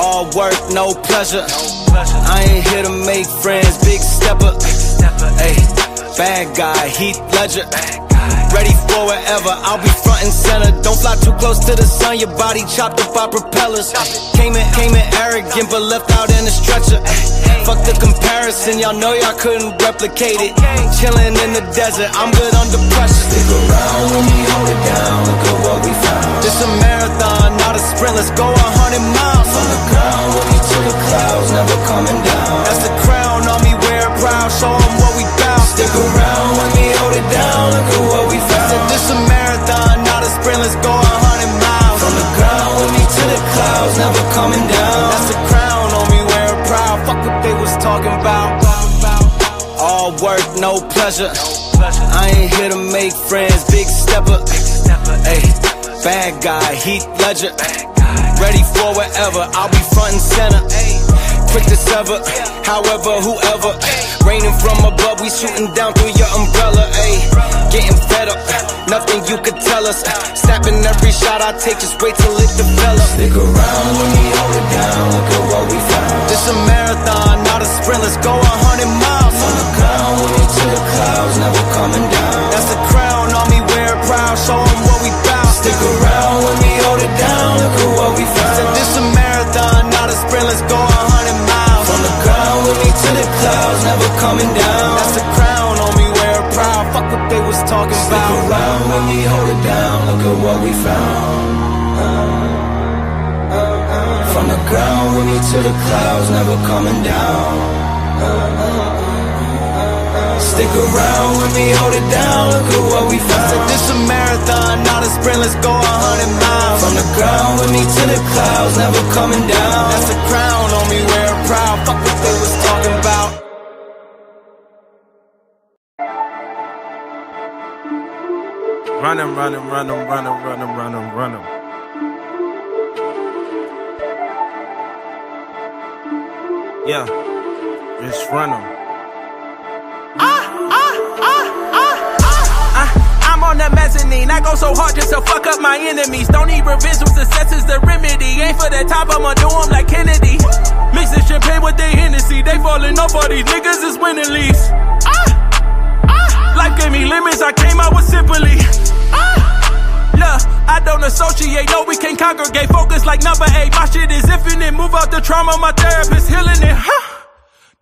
All work, no pleasure. I ain't here to make friends, big stepper. Ay, bad guy, Heath Ledger. Ready for wherever, I'll be front and center. Don't fly too close to the sun, your body chopped up by propellers. Came in arrogant, but left out in a stretcher. Fuck the comparison, y'all know y'all couldn't replicate it. Chillin' in the desert, I'm good under pressure. Stick around when we hold it down, look at what we found. This a marathon, not a sprint, let's go 100 miles. From the ground, we'll be to the clouds, never coming down. That's the crown on me, wear it proud, show 'em what we bout. Stick around when we hold it down, look at what we found. Said this a marathon, not a sprint, let's go 100 miles. From the ground, we'll be to the clouds, never coming down. That's the crown on me, wear it proud, fuck what they was talking about. All work, no pleasure. I ain't here to make friends, big stepper. Ay, bad guy, Heath Ledger. Ready for wherever, I'll be front and center. Quick to sever, however, whoever. Raining from above, we shooting down through your umbrella. Ay, getting fed up, nothing you could tell us. Snapping every shot I take, just wait till it develops. Stick around when we hold it down, look at what we found. This a marathon, not a sprint, let's go 100 miles. From the ground, we'll be to the clouds, never coming down. That's the crown on me, wear it proud, show 'em what we bout. Stick around when we hold it down, look at what we found. Said this a marathon, not a sprint, let's go 100 miles. From the ground, we'll be to the clouds, never coming down. That's the crown on me, wear it proud, fuck what they was talking Stick about. around when we hold it down, look at what we found. From the ground, we'll be to the clouds, never coming down. Stick around when we hold it down, look at what we found. Said this a marathon, not a sprint, let's go 100 miles. From the ground, with me to the clouds, never coming down. That's the crown on me, wear it proud, fuck what they was talking about. Run 'em, run 'em, run 'em, run 'em, run 'em, run 'em, run 'em. Yeah, just run 'em. I'm on the mezzanine, I go so hard just to fuck up my enemies. Don't need revenge when success is the remedy. Ain't for the top, I'ma do 'em like Kennedy. Mixing champagne with they Hennessy, they falling off, all these niggas is winning leaves. Life gave me limits, I came out with simply. Look, I don't associate, no we can't congregate. Focus like number 8, my shit is infinite. Move out the trauma, my therapist healing it,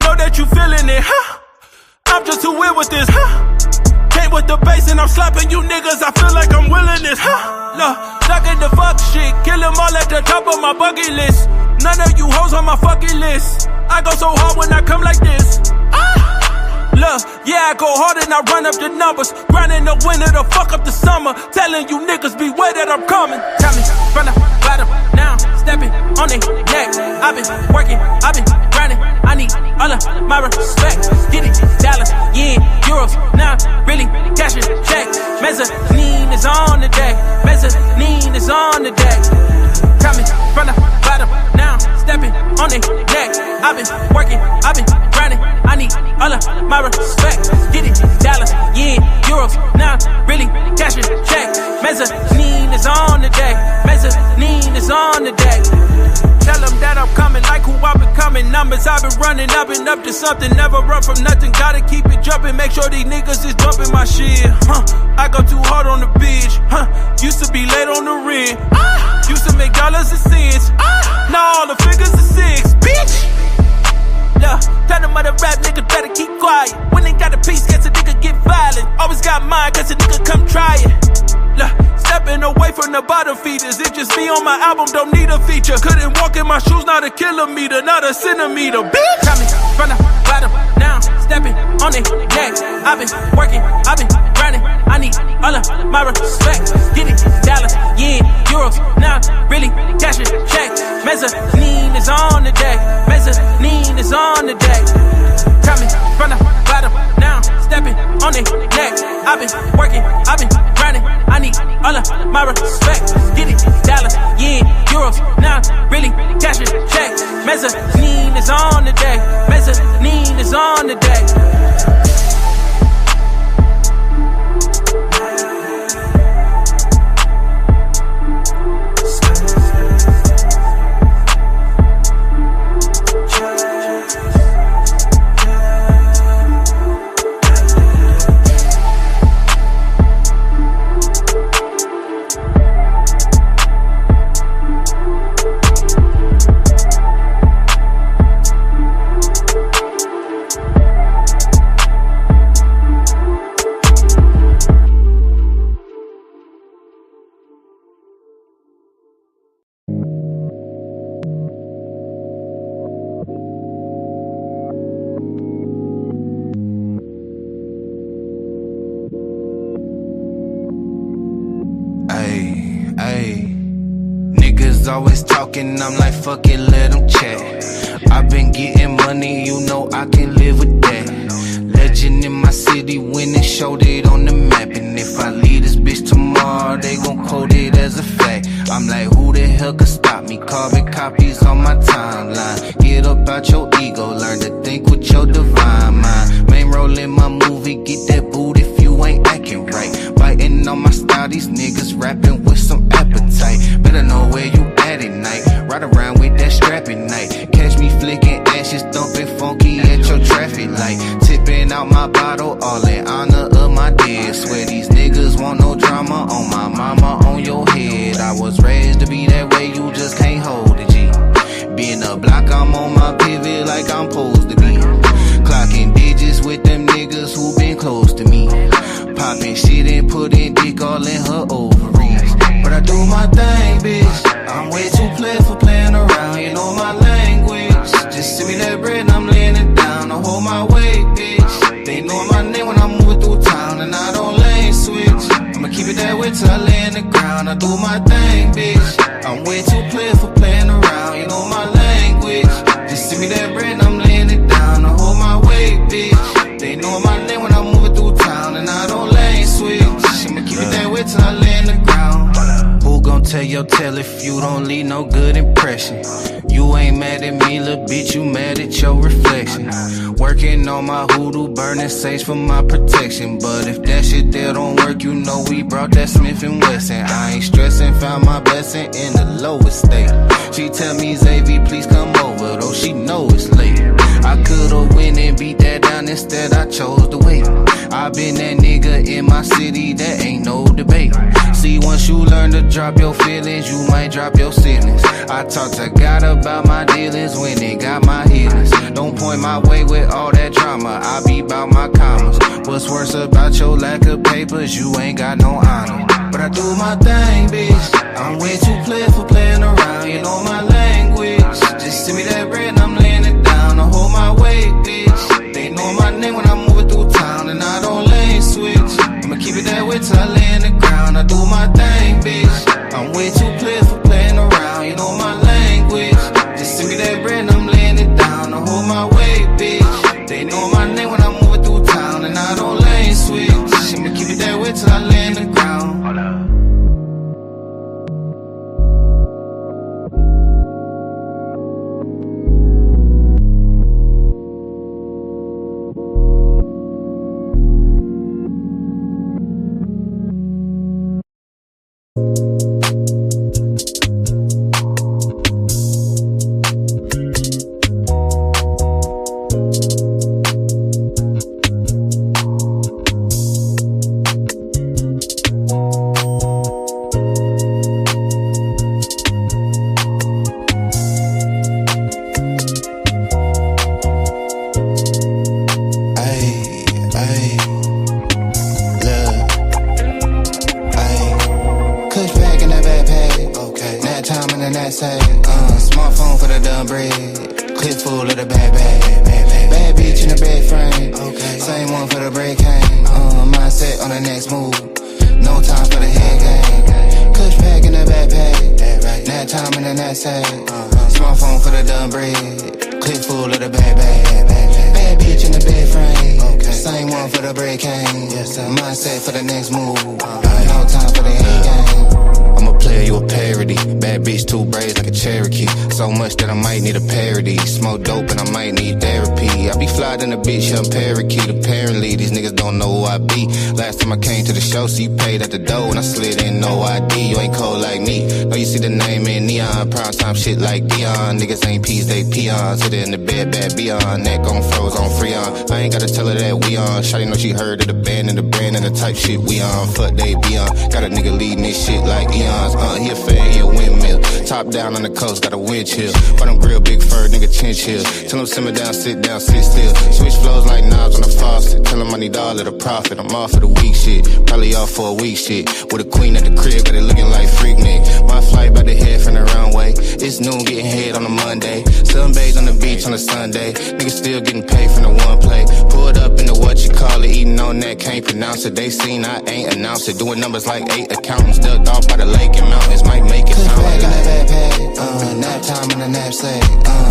know that you feeling it, I'm just too weird with this, Came with the bass and I'm slapping you niggas, I feel like I'm willing this, Look, stuck in the fuck shit, kill them all at the top of my bucket list. None of you hoes on my fucking list. I go so hard when I come like this, Look, yeah, I go hard and I run up the numbers. Grinding the winter to fuck up the summer. Telling you niggas beware that I'm coming. Tell me, from the bottom, now stepping on their neck. I've been working, I've been grinding. I need all of my respect. Get it, dollars, yeah, euros. Now really cashing checks. Mezzanine is on the deck. Mezzanine is on the deck. Tell me, from the bottom, now stepping on their neck. I've been working, I've been grinding. I need all of my respect. Get it, dollars, yeah, euros. Now really cashing checks. Mezzanine is on the deck. Mezzanine is on the deck. Tell them that I'm coming, like who I've been coming. Numbers I've been running, I've been up to something. Never run from nothing, gotta keep it jumping. Make sure these niggas is bumping my shit, I go too hard on the bitch, Used to be late on the rent, Used to make dollars and cents, Now all the figures are 6, bitch. Yeah, tell them other rap niggas better keep quiet. When they got a piece, guess a nigga get violent. Always got mine, cause a nigga come try it. Look, stepping away from the bottom feeders. It just me on my album, don't need a feature. Couldn't walk in my shoes, not a kilometer, not a centimeter, bitch. Tell me, from the bottom, now stepping on their neck. I've been working, I've been grinding. I need all of my respect. Get it, dollars, yeah, euros. Now really cashing checks. Mezzanine is on the deck. Mezzanine is on the deck. Tell me, from the bottom, now stepping on their neck. I've been working, I've been grinding. I need all of my respect. Get it, dollars, yeah, euros. Now really cashing checks. Mezzanine is on the deck. Mezzanine is on the deck. talking, I'm like, fuck it, let them chat. I've been getting money, you know I can live with that. Legend in my city, winning, showed it on the map. And if I leave this bitch tomorrow, they gon' quote it as a fact. I'm like, who the hell could stop me? Carbon copies on my timeline. Get up out your ego, learn to think with your divine mind. Main role in my movie, get that boot if you ain't acting right. Biting on my style, these niggas rapping with some appetite. Better know where you at night. Ride around with that strap at night. Catch me flicking ashes, thumping funky at your traffic light. Tipping out my bottle, all in honor of my dead. Swear these niggas want no drama on my mama, on your head. I was raised to be that way, you just can't hold it, G. Being a block, I'm on my pivot like I'm supposed to be. Clocking digits with them niggas who been close to me. Popping shit and putting dick all in her ovaries. But I do my thing, bitch. I'm way too played for playing around, you know my language. Just send me that bread and I'm laying it down. I hold my weight, bitch. They know my name when I'm moving through town and I don't lane switch. I'ma keep it that way till I lay in the ground. I do my thing, bitch. I'm way too played for playing around, you know my language. Just send me that bread and I'm laying it down. I hold my weight, bitch. They know my name when I'm moving through town and I don't lane switch. I'ma keep it that way till I lay in the ground. Who gon' tell your tale if you don't leave no good impression? You ain't mad at me, little bitch, you mad at your reflection. Working on my hoodoo, burning sage for my protection. But if that shit there don't work, you know we brought that Smith & Wesson. I ain't stressing, found my blessing in the lowest state. She tell me, Xavier, please come over, though she know it's late. I could've went and beat that down, instead I chose to wait. I been that nigga in my city, that ain't no debate. See, once you learn to drop your feelings, you might drop your siblings. I talk to God about my dealings when it got my healings. Don't point my way with all that drama, I be bout my commas. What's worse about your lack of papers, you ain't got no honor. But I do my thing, bitch. I'm way too played for playing around, you know my language. Just send me that bread and I'm laying it down. I hold my weight, bitch. They know my name when I'm moving through town and I don't lane switch. I'ma keep it that way till I lay in the ground. I do my thing, bitch. I'm way too played for playing around, you know my language. Just send me that bread and I'm laying it down. I hold my weight, bitch. They know my name when I'm moving through town and I don't lane switch. I'ma keep it that way till I lay in the ground. Smartphone for the dumb bread, clip full of the bad bitch in the bed frame. Same one for the break hang. Mindset on the next move, no time for the head game. Kush pack in the backpack, nap time in the knapsack. Smartphone for the dumb bread, clip full of the bad bitch in the bed frame. Same one for the break hang. Mindset for the next move, no time for the head game. I'm a player, you a parody. Bad bitch, two braids like a Cherokee. So much that I might need a parody. Smoke dope and I might need therapy. I be fly than a bitch, young parakeet. Apparently, these niggas don't know who I be. Last time I came to the show, so you paid at the door and I slid in, no ID. You ain't cold like me. No, you see the name in neon. Prime time shit like Dion. Niggas ain't peas, they peons. Hit it in the bed, bad beyond. Neck on froze, on free on. I ain't gotta tell her that we on. Shawty know she heard of the band and the brand and the type shit we on. Fuck they be on. Got a nigga leading this shit like eons. He a fan, he a windmill. Top down on the coast, got a wind chill. But I'm grill, big fur, word, nigga, chin chill. Tell him simmer down, sit still. Switch flows like knobs on the faucet. Tell him I need all of the profit. I'm off for the week shit. Probably off for a week shit. With a queen at the crib, got it looking like freak Nick. My flight by the head from the runway. It's noon, getting head on a Monday. Sunbathe on the beach on a Sunday. Niggas still getting paid from the one play. Pulled up in the what you call it. Eating on that, can't pronounce it. They seen I ain't announced it. Doing numbers like 8 accountants. Ducked off by the lake and mountains. Might make it sound like in the backpack, nap time in the knapsack,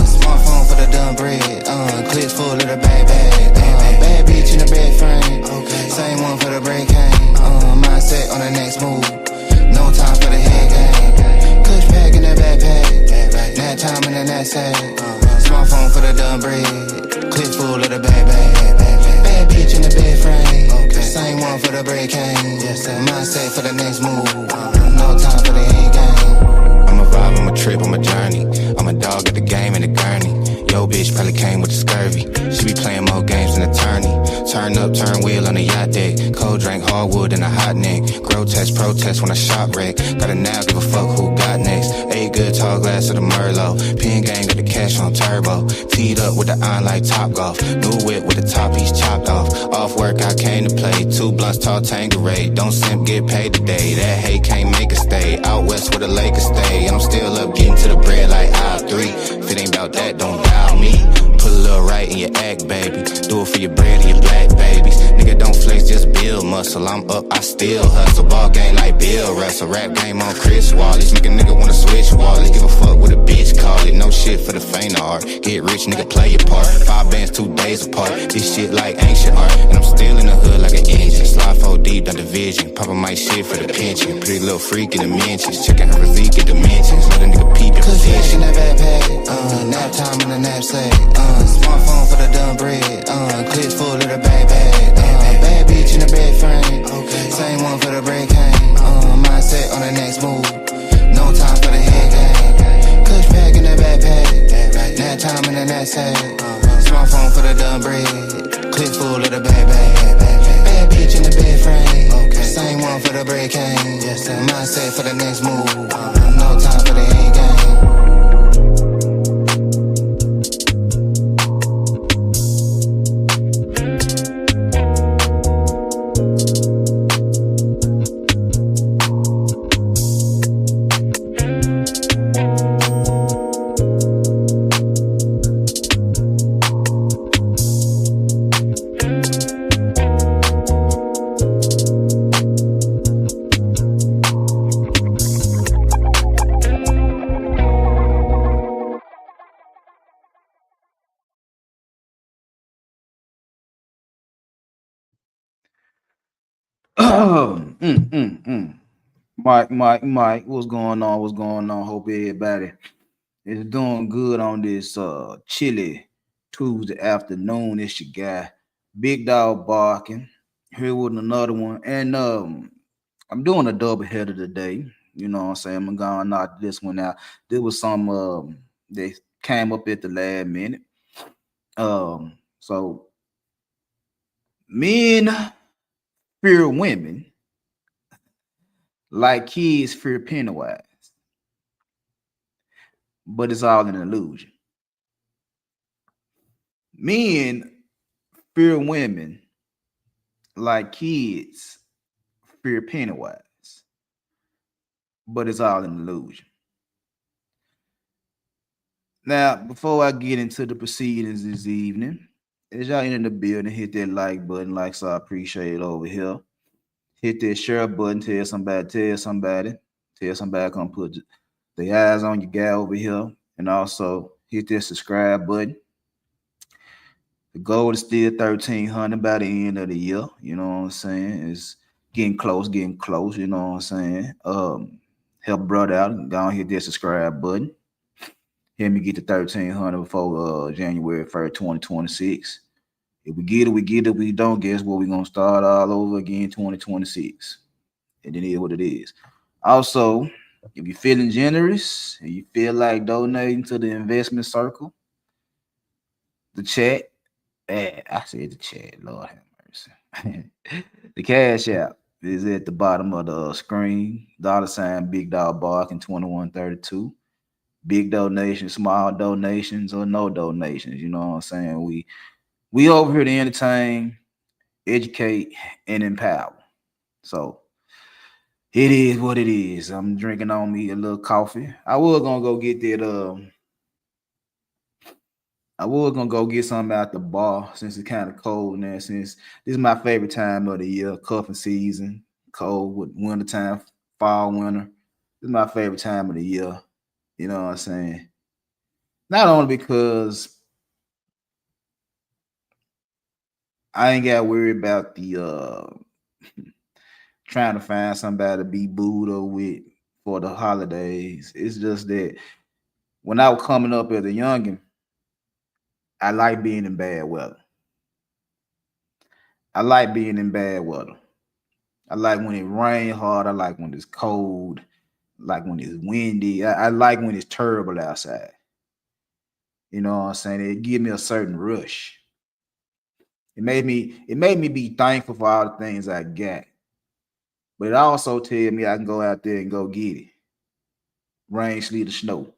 smartphone for the dumb bread, clips full of the bag bag, bad bitch in the bed frame, same one for the break cane, mindset on the next move, no time for the head game, kush pack in the backpack, nap time in the knapsack, smartphone for the dumb bread, clip full of the bag bag, bad bitch in the bed frame, same one for the break cane, mindset for the next move, no time for the head game. I'm a vibe, I'm a trip, I'm a journey. I'm a dog at the game in the gurney. Yo, bitch probably came with the scurvy. She be playing more games than attorney. Turn up, turn wheel on the yacht deck. Cold drink, hardwood and a hot neck. Grotesque protest when I shop wreck. Got a now, give a fuck who got next. 8 good tall glass of the Merlot. Pin gang got the cash on turbo. Teed up with the iron like Top Golf. New whip with the top piece chopped off. Off work, I came to play. 2 blunts, tall Tanqueray. Don't simp, get paid today. That hate can't make a stay. Out west where the Lakers stay. And I'm still up getting to the bread like aisle 3. If it ain't about that, don't dial me. Put a little right in your act, baby. Do it for your bread and your black babies. Nigga, don't flex, just build muscle. I'm up, I still hustle. Ball game like Bill Russell. Rap game on Chris Wallace. Make a nigga wanna switch wallets. Give a fuck what a bitch call it. No shit for the faint of heart. Get rich, nigga, play your part. 5 bands, 2 days apart. This shit like ancient art. And I'm still in the hood like an engine. Slide 4 deep, done division. Poppin' my shit for the pension. Pretty little freak in the mentions. Checking her physique and dimensions. Let a nigga peep your position. In the backpack, nap time in the knapsack, smartphone for the dumb bread, clips full of the bag bag, bad bitch in the bed frame, same one for the break cane, mindset on the next move, no time for the head game, kush pack in the backpack, nap time in the knapsack, smartphone for the dumb bread, clips full of the bag bag, bad bitch in the bed frame, same one for the break cane, mindset for the next move, no time for the head game. Mike, what's going on? What's going on? Hope everybody is doing good on this chilly Tuesday afternoon. It's your guy, Big Dog Barking, here with another one. And I'm doing a double header today. You know what I'm saying? I'm gonna knock this one out. There was some they came up at the last minute. So men fear women like kids fear Pennywise, but it's all an illusion. Men fear women like kids fear Pennywise, but it's all an illusion. Now, before I get into the proceedings this evening, as y'all in the building, hit that like button, like so I appreciate it over here. Hit that share button, tell somebody, come put the eyes on your guy over here, and also hit that subscribe button. The goal is still 1,300 by the end of the year. You know what I'm saying? It's getting close. You know what I'm saying? Help brother out. Go and hit that subscribe button. Help me get to 1,300 before January 1st, 2026. If we get it, we get it. If we don't, guess what? We're going to start all over again 2026. And it is what it is. Also, if you're feeling generous and you feel like donating to the investment circle, the chat, I said the chat, Lord have mercy. The cash app is at the bottom of the screen. $ Big Dog Barking 2132. big donations, small donations, or no donations. You know what I'm saying? We over here to entertain, educate, and empower. So it is what it is. I'm drinking on me a little coffee. I was gonna go get that. I was gonna go get something out the bar since it's kind of cold now. Since this is my favorite time of the year, cuffing season, cold with winter time, fall, winter. This is my favorite time of the year. You know what I'm saying? Not only because I ain't got to worry about the trying to find somebody to be Buddha with for the holidays. It's just that when I was coming up as a youngin, I like being in bad weather. I like being in bad weather. I like when it rain hard. I like when it's cold. Like when it's windy. I like when it's terrible outside. You know what I'm saying? It give me a certain rush. It made me be thankful for all the things I got. But it also tell me I can go out there and go get it. Rain, sleet, or snow.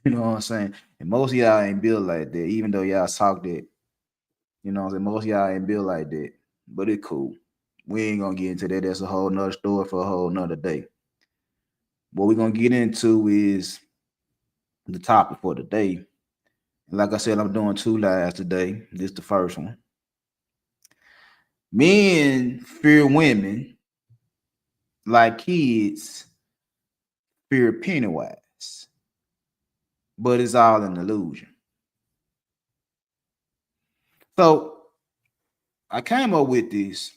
You know what I'm saying? And most of y'all ain't built like that, even though y'all talk that. You know what I'm saying? Most of y'all ain't built like that. But it cool. We ain't gonna get into that. That's a whole nother story for a whole nother day. What we're gonna get into is the topic for today. Like I said, I'm doing 2 lives today. This is the first one. Men fear women like kids fear Pennywise, but it's all an illusion. So I came up with this.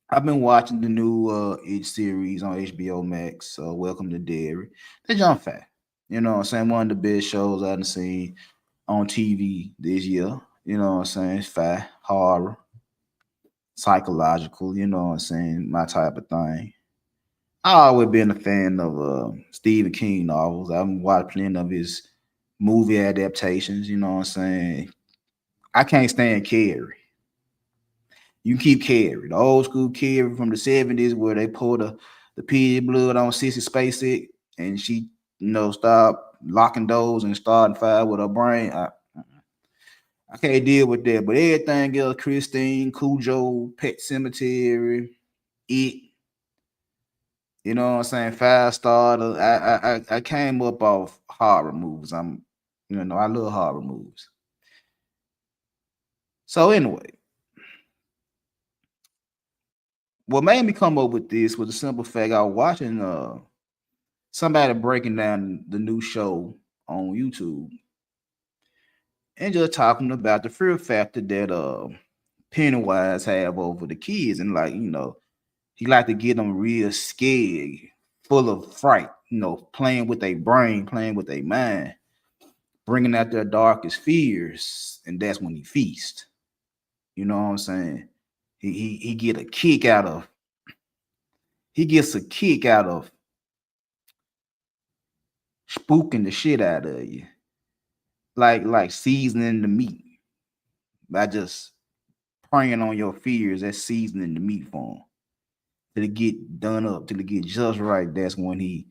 I've been watching the new It series on HBO Max, Welcome to Derry. They jump fat. You know what I'm saying? One of the best shows I've seen on TV this year. You know what I'm saying? It's fat, horror, psychological, you know what I'm saying? My type of thing. I always been a fan of Stephen King novels. I've watched plenty of his movie adaptations, you know what I'm saying? I can't stand Carrie. You keep Carrie, the old school Carrie from the 70s where they pour the pig blood on Sissy Spacek and she, stop locking doors and starting fire with her brain. I can't deal with that. But everything else, Christine, Cujo, Pet Cemetery, It, you know what I'm saying? Five Star. I came up off horror movies. I love horror movies. So anyway, what made me come up with this was a simple fact. I was watching somebody breaking down the new show on YouTube and just talking about the fear factor that Pennywise have over the kids, and he like to get them real scared, full of fright, playing with their brain, playing with their mind, bringing out their darkest fears, and that's when he feast. You know what I'm saying? He get a kick out of he gets a kick out of spooking the shit out of you, like seasoning the meat by just preying on your fears. That's seasoning the meat for him till it get done up, till it get just right. That's when he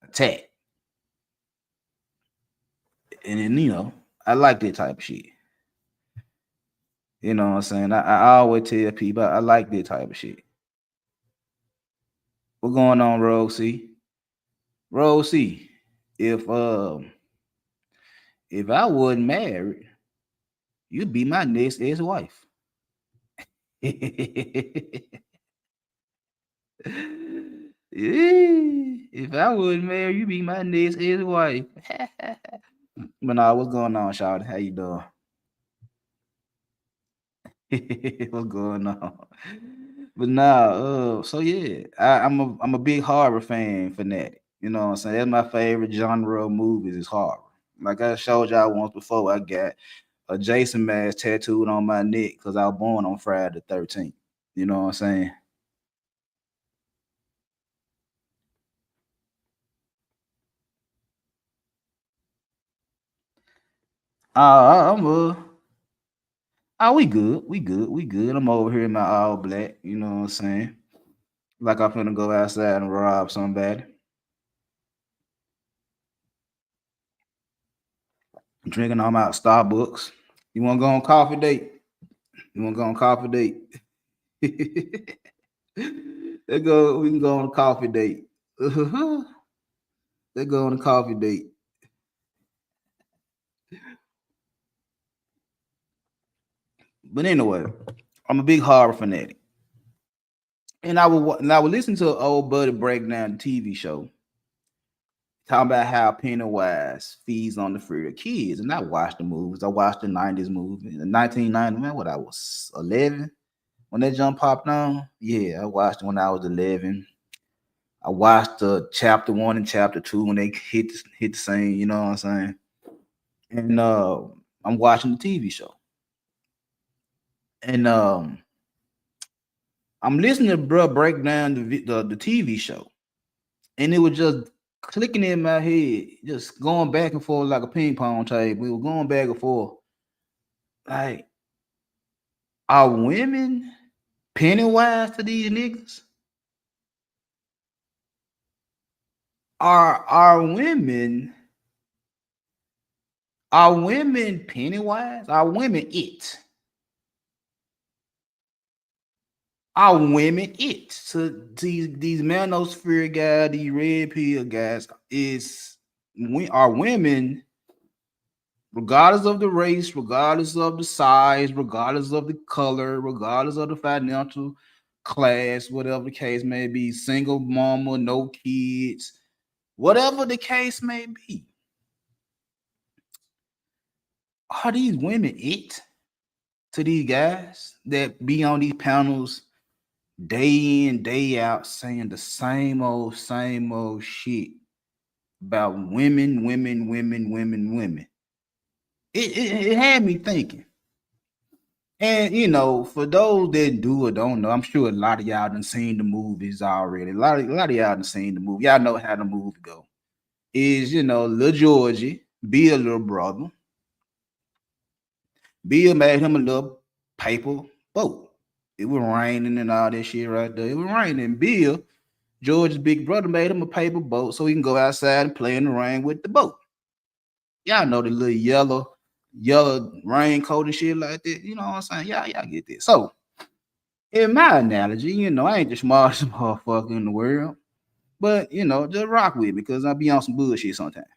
attack. And then I like that type of shit. You know what I'm saying? I always tell people I like that type of shit. What's going on, Rosie? Rosie, if I wasn't married, you'd be my next ex-wife. If I wasn't married, you'd be my next ex-wife. But nah, what's going on, Shawty? How you doing? What's going on? But nah, so yeah, I'm a big horror fanatic. You know what I'm saying? That's my favorite genre of movies is horror. Like I showed y'all once before, I got a Jason mask tattooed on my neck because I was born on Friday the 13th. You know what I'm saying? I'm we good, we good. I'm over here in my all black. You know what I'm saying? Like I'm finna go outside and rob somebody. Drinking them out of Starbucks. You want to go on coffee date? You want to go on coffee date? Let's go. We can go on a coffee date. Let's go on a coffee date. But anyway, I'm a big horror fanatic, and I would listen to an old buddy break down the TV show, talking about how Pennywise feeds on the fear of kids. And I watched the movies. I watched the 90s movie. In the 1990, man, what I was 11 when that jump popped on. Yeah, I watched it when I was 11. I watched chapter 1 and chapter 2 when they hit the scene, you know what I'm saying? And I'm watching the TV show. And I'm listening to bro break down the TV show. And it was just clicking in my head, just going back and forth like a ping pong table. We were going back and forth. Like, are women Pennywise to these niggas? Are women Pennywise? Are women it? Are women it? So these manosphere guys, these red pill guys, are women, regardless of the race, regardless of the size, regardless of the color, regardless of the financial class, whatever the case may be, single mama, no kids, whatever the case may be, are these women it to these guys that be on these panels day in, day out saying the same old shit about women? It had me thinking. And you know, for those that do or don't know, I'm sure a lot of y'all done seen the movies already. A lot of y'all done seen the movie. Y'all know how the movie go. Is, you know, little Georgie, be a little brother. Bill made him a little paper boat. It was raining and all that shit right there. It was raining. Bill, George's big brother, made him a paper boat so he can go outside and play in the rain with the boat. Y'all know the little yellow raincoat and shit like that. You know what I'm saying? Y'all get this. So, in my analogy, you know, I ain't the smartest motherfucker in the world, but you know, just rock with me because I be on some bullshit sometimes.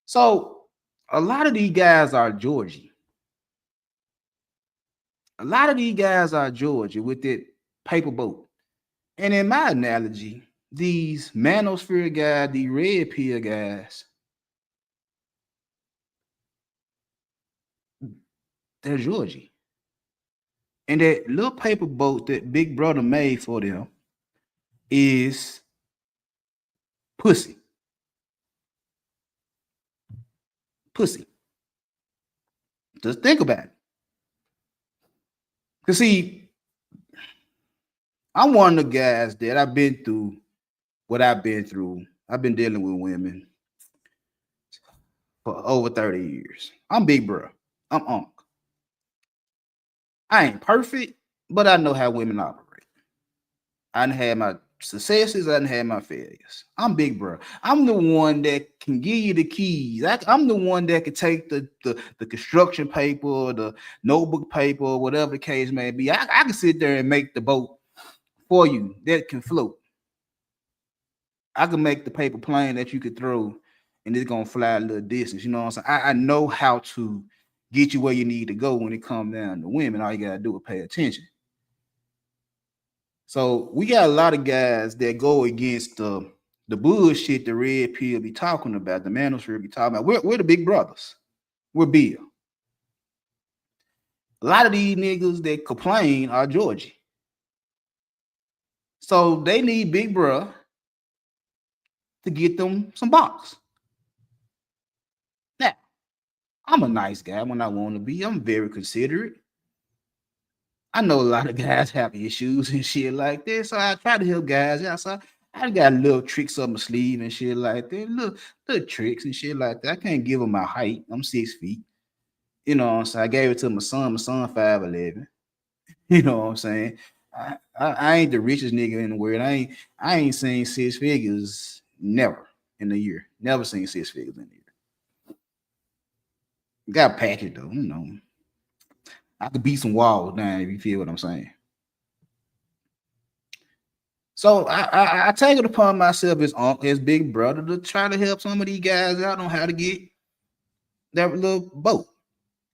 So, a lot of these guys are Georgie. A lot of these guys are Georgia with that paper boat. And in my analogy, these manosphere guys, these red pill guys, they're Georgie. And that little paper boat that Big Brother made for them is pussy. Pussy. Just think about it. Because see, I'm one of the guys that I've been through what I've been through. I've been dealing with women for over 30 years. I'm Big Bro. I'm Unc. I ain't perfect, but I know how women operate. I done had my successes, I done had my failures. I'm Big Bro. I'm the one that can give you the keys. I'm the one that can take the construction paper, the notebook paper, whatever the case may be. I can sit there and make the boat for you that can float. I can make the paper plane that you could throw and it's gonna fly a little distance. You know what I'm saying? I know how to get you where you need to go when it comes down to women. All you gotta do is pay attention. So we got a lot of guys that go against the bullshit the red pill be talking about, the manosphere be talking about. We're the big brothers. We're Bill. A lot of these niggas that complain are Georgie. So they need Big Bruh to get them some box. Now, I'm a nice guy when I want to be. I'm very considerate. I know a lot of guys have issues and shit like this, so I try to help guys out. So I got little tricks up my sleeve and shit like that, little tricks and shit like that. I can't give them my height. I'm 6 feet. You know what I'm saying? I gave it to my son. My son 5'11". You know what I'm saying? I ain't the richest nigga in the world. I ain't seen 6 figures never in a year. Never seen 6 figures in a year. Got package though, you know. I could beat some walls down if you feel what I'm saying. So I take it upon myself as uncle, as big brother, to try to help some of these guys out on how to get that little boat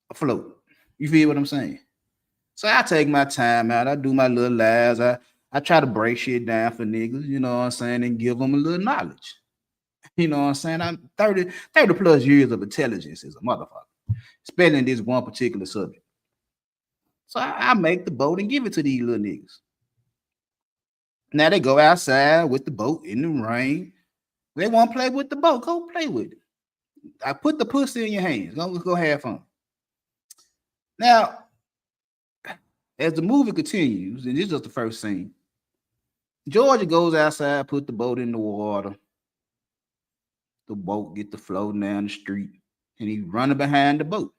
afloat. You feel what I'm saying? So I take my time out. I do my little lives. I try to break shit down for niggas, you know what I'm saying, and give them a little knowledge. You know what I'm saying? I'm 30 plus years of intelligence as a motherfucker, spending this one particular subject. So I make the boat and give it to these little niggas. Now they go outside with the boat in the rain. They want to play with the boat. Go play with it. I put the pussy in your hands. Go have fun. Now, as the movie continues, and this is just the first scene, Georgia goes outside, put the boat in the water. The boat get to floating down the street, and he's running behind the boat.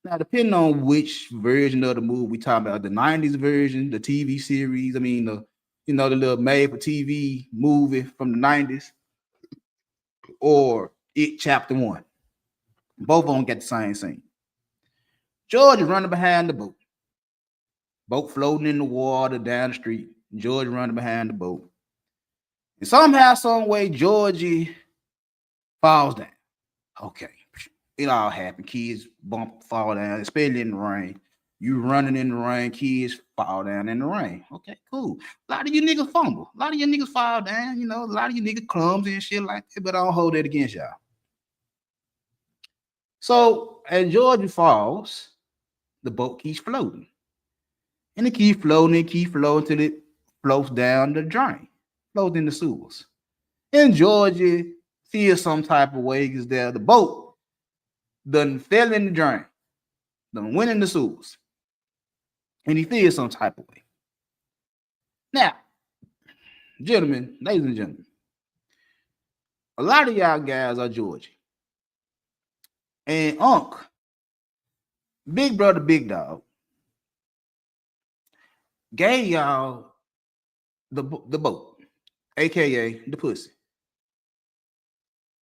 Now, depending on which version of the movie we talking about, the 90s version, the TV series, I mean, the little made-for-TV movie from the 90s, or It Chapter 1. Both of them get the same scene. George is running behind the boat. Boat floating in the water down the street. George running behind the boat. And somehow, some way, Georgie falls down. Okay. It all happened. Kids fall down, especially in the rain. You running in the rain, kids fall down in the rain. Okay, cool. A lot of you niggas fumble. A lot of you niggas fall down. You know, a lot of you niggas clumsy and shit like that, but I don't hold that against y'all. So, as Georgia falls, the boat keeps floating. And it keeps floating till it floats down the drain, floats in the sewers. And Georgia feels some type of way because the boat done fell in the drain, done went in the sewers. And he feels some type of way. Now, gentlemen, ladies and gentlemen, a lot of y'all guys are Georgia. And Unc, Big Brother Big Dog, gave y'all the boat, aka the pussy.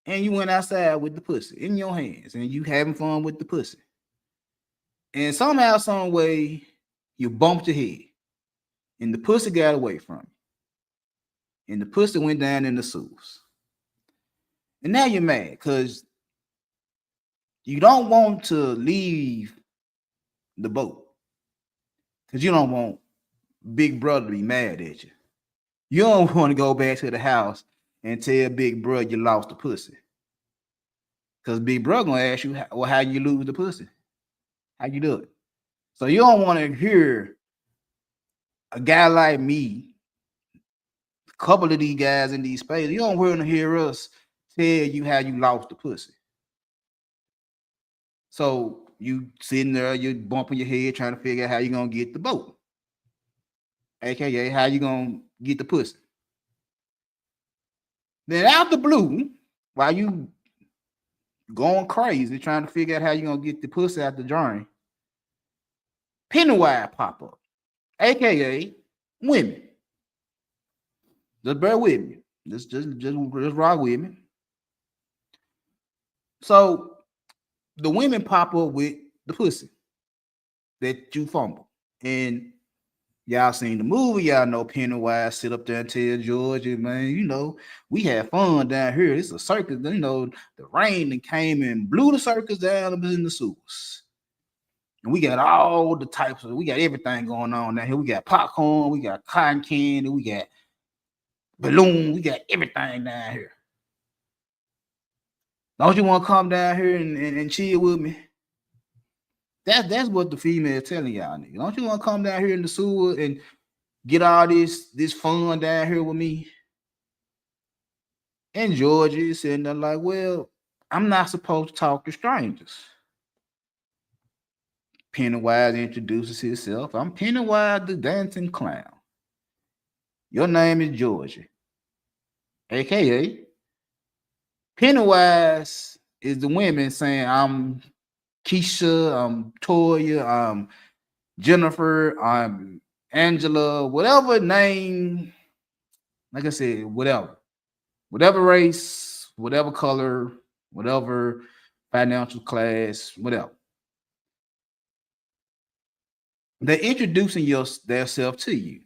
And you went outside with the pussy in your hands, and you having fun with the pussy. And somehow, some way, you bumped your head, and the pussy got away from you. And the pussy went down in the sewers. And now you're mad because you don't want to leave the boat because you don't want Big Brother to be mad at you. You don't want to go back to the house and tell Big Brother you lost the pussy. Because Big Brother gonna ask you, how you lose the pussy? How you do it? So you don't want to hear a guy like me, a couple of these guys in these spaces, you don't want to hear us tell you how you lost the pussy. So you sitting there, you bumping your head trying to figure out how you're gonna get the boat. AKA how you gonna get the pussy. Then out the blue, while you going crazy trying to figure out how you're gonna get the pussy out the drain, Pennywise pop up, aka women. Just bear with me. Just rock with me. So the women pop up with the pussy that you fumble. And y'all seen the movie, y'all know Pennywise sit up there and tell Georgia, man, you know, we had fun down here. It's a circus, you know, the rain that came and blew the circus down in the sewers. And we got all the types of, we got everything going on down here. We got popcorn, we got cotton candy, we got balloon, we got everything down here. Don't you want to come down here and chill with me? That's what the female is telling y'all, nigga. Don't you want to come down here in the sewer and get all this fun down here with me? And Georgia is sitting there like, well, I'm not supposed to talk to strangers. Pennywise introduces himself. I'm Pennywise the Dancing Clown. Your name is Georgia. AKA, Pennywise is the women saying, I'm Keisha, I'm Toya, I'm Jennifer, I'm Angela, whatever name, like I said, whatever race, whatever color, whatever financial class, whatever. They're introducing themselves to you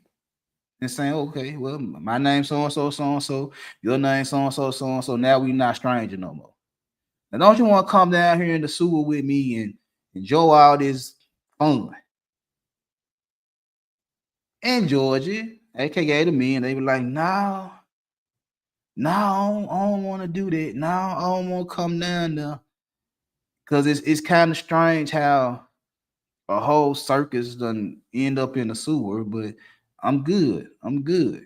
and saying, okay, well, my name's so-and-so, so-and-so, your name's so-and-so, so-and-so. Now we're not strangers no more. Now, don't you want to come down here in the sewer with me and enjoy all this fun? And Georgia, aka the men, they were like, no, I don't want to do that. No, I don't want to come down there. Because it's kind of strange how a whole circus done end up in the sewer, but I'm good. I'm good.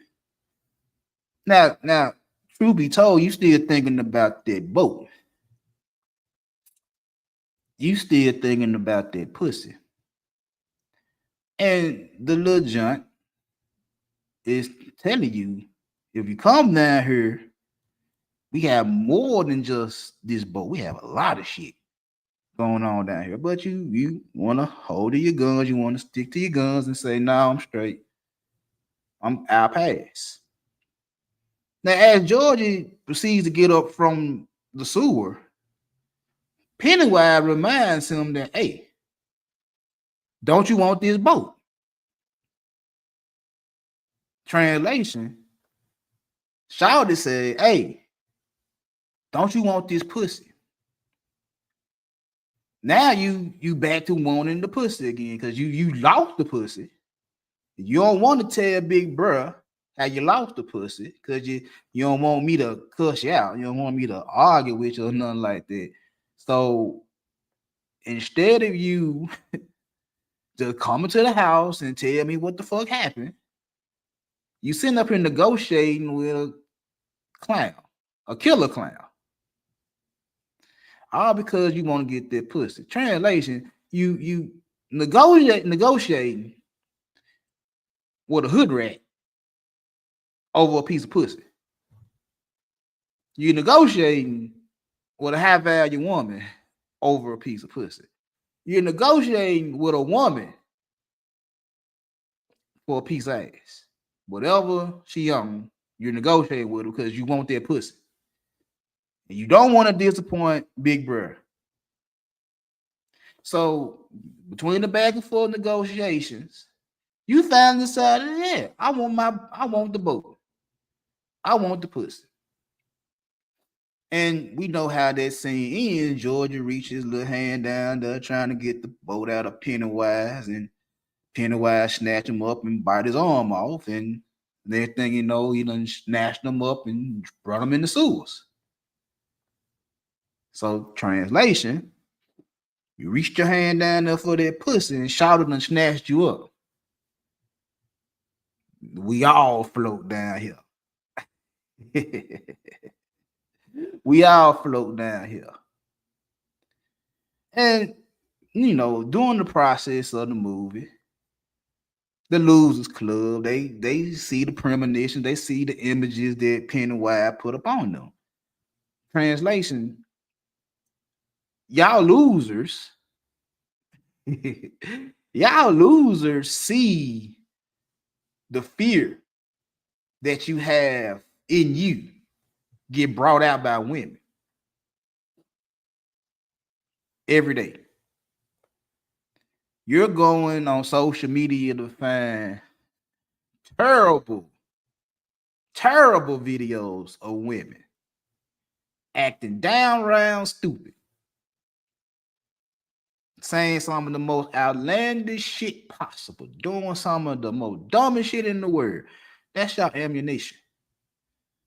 Now, truth be told, you still thinking about that boat. You still thinking about that pussy. And the little junk is telling you, if you come down here, we have more than just this boat. We have a lot of shit going on down here. But you want to hold to your guns. You want to stick to your guns and say, no, I'm straight. I'll pass. Now, as Georgie proceeds to get up from the sewer, Pennywise reminds him that, hey, don't you want this boat? Translation, Shawty said, hey, don't you want this pussy? Now you back to wanting the pussy again because you lost the pussy. You don't want to tell Big Bruh how you lost the pussy because you don't want me to cuss you out. You don't want me to argue with you or nothing like that. So instead of you just coming to the house and tell me what the fuck happened, you sitting up here negotiating with a clown, a killer clown. All because you want to get that pussy. Translation, you negotiating with a hood rat over a piece of pussy. You're negotiating with a high value woman over a piece of pussy. You're negotiating with a woman for a piece of ass. Whatever she on, you're negotiating with her because you want that pussy. And you don't want to disappoint Big Brother. So between the back and forth negotiations, you finally decided, yeah, I want the boat. I want the pussy. And we know how that scene ends. Georgia reaches his little hand down there trying to get the boat out of Pennywise, and Pennywise snatch him up and bite his arm off. And next thing you know, he done snatched him up and brought him in the sewers. So translation, you reached your hand down there for that pussy and shouted and snatched you up. We all float down here. We all float down here. And, during the process of the movie, the Losers Club, they see the premonition, they see the images that Pennywise put up on them. Translation, y'all losers, y'all losers see the fear that you have in you get brought out by women every day. You're going on social media to find terrible videos of women acting downright stupid, saying some of the most outlandish shit possible, doing some of the most dumbest shit in the world. That's your ammunition.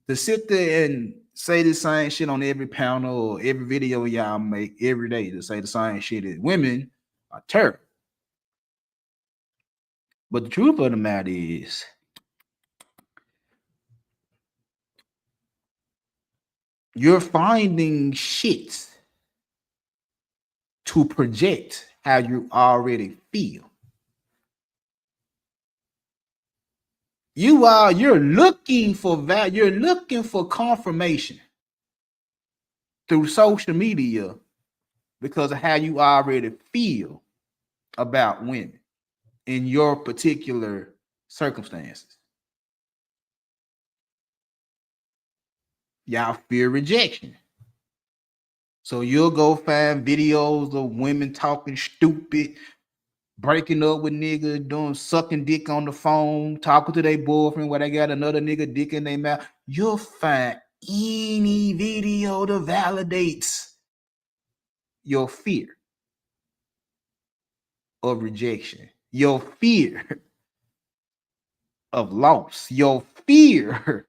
To sit there and say the same shit on every panel or every video y'all make every day, to say the same shit is women are terrible. But the truth of the matter is, you're finding shit to project how you already feel. You're looking for value, you're looking for confirmation through social media because of how you already feel about women in your particular circumstances. Y'all fear rejection. So you'll go find videos of women talking stupid, breaking up with niggas, doing sucking dick on the phone, talking to their boyfriend while they got another nigga dick in their mouth. You'll find any video that validates your fear of rejection, your fear of loss, your fear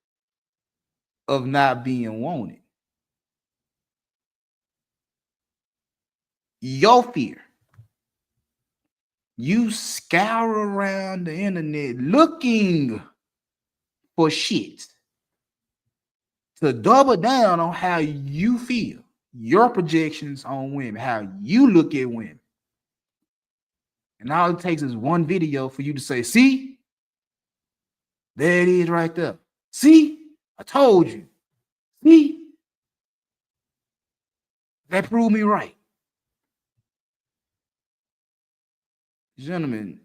of not being wanted, your fear. You scour around the internet looking for shit to double down on how you feel, your projections on women, how you look at women. And all it takes is one video for you to say, see, there it is right there. See, I told you. See, that proved me right. Gentlemen,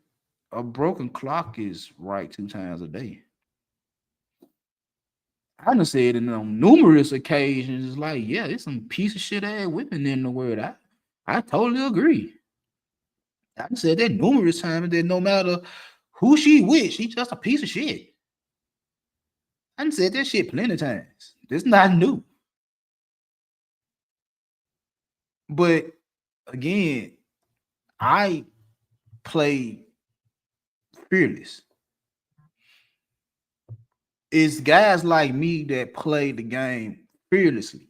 a broken clock is right 2 times a day. I done said it on numerous occasions. It's like, yeah, there's some piece of shit ass women in the world. I totally agree. I done said that numerous times that no matter who she with, she just a piece of shit. I done said that shit plenty of times. It's not new. But again, I play fearless. It's guys like me that play the game fearlessly.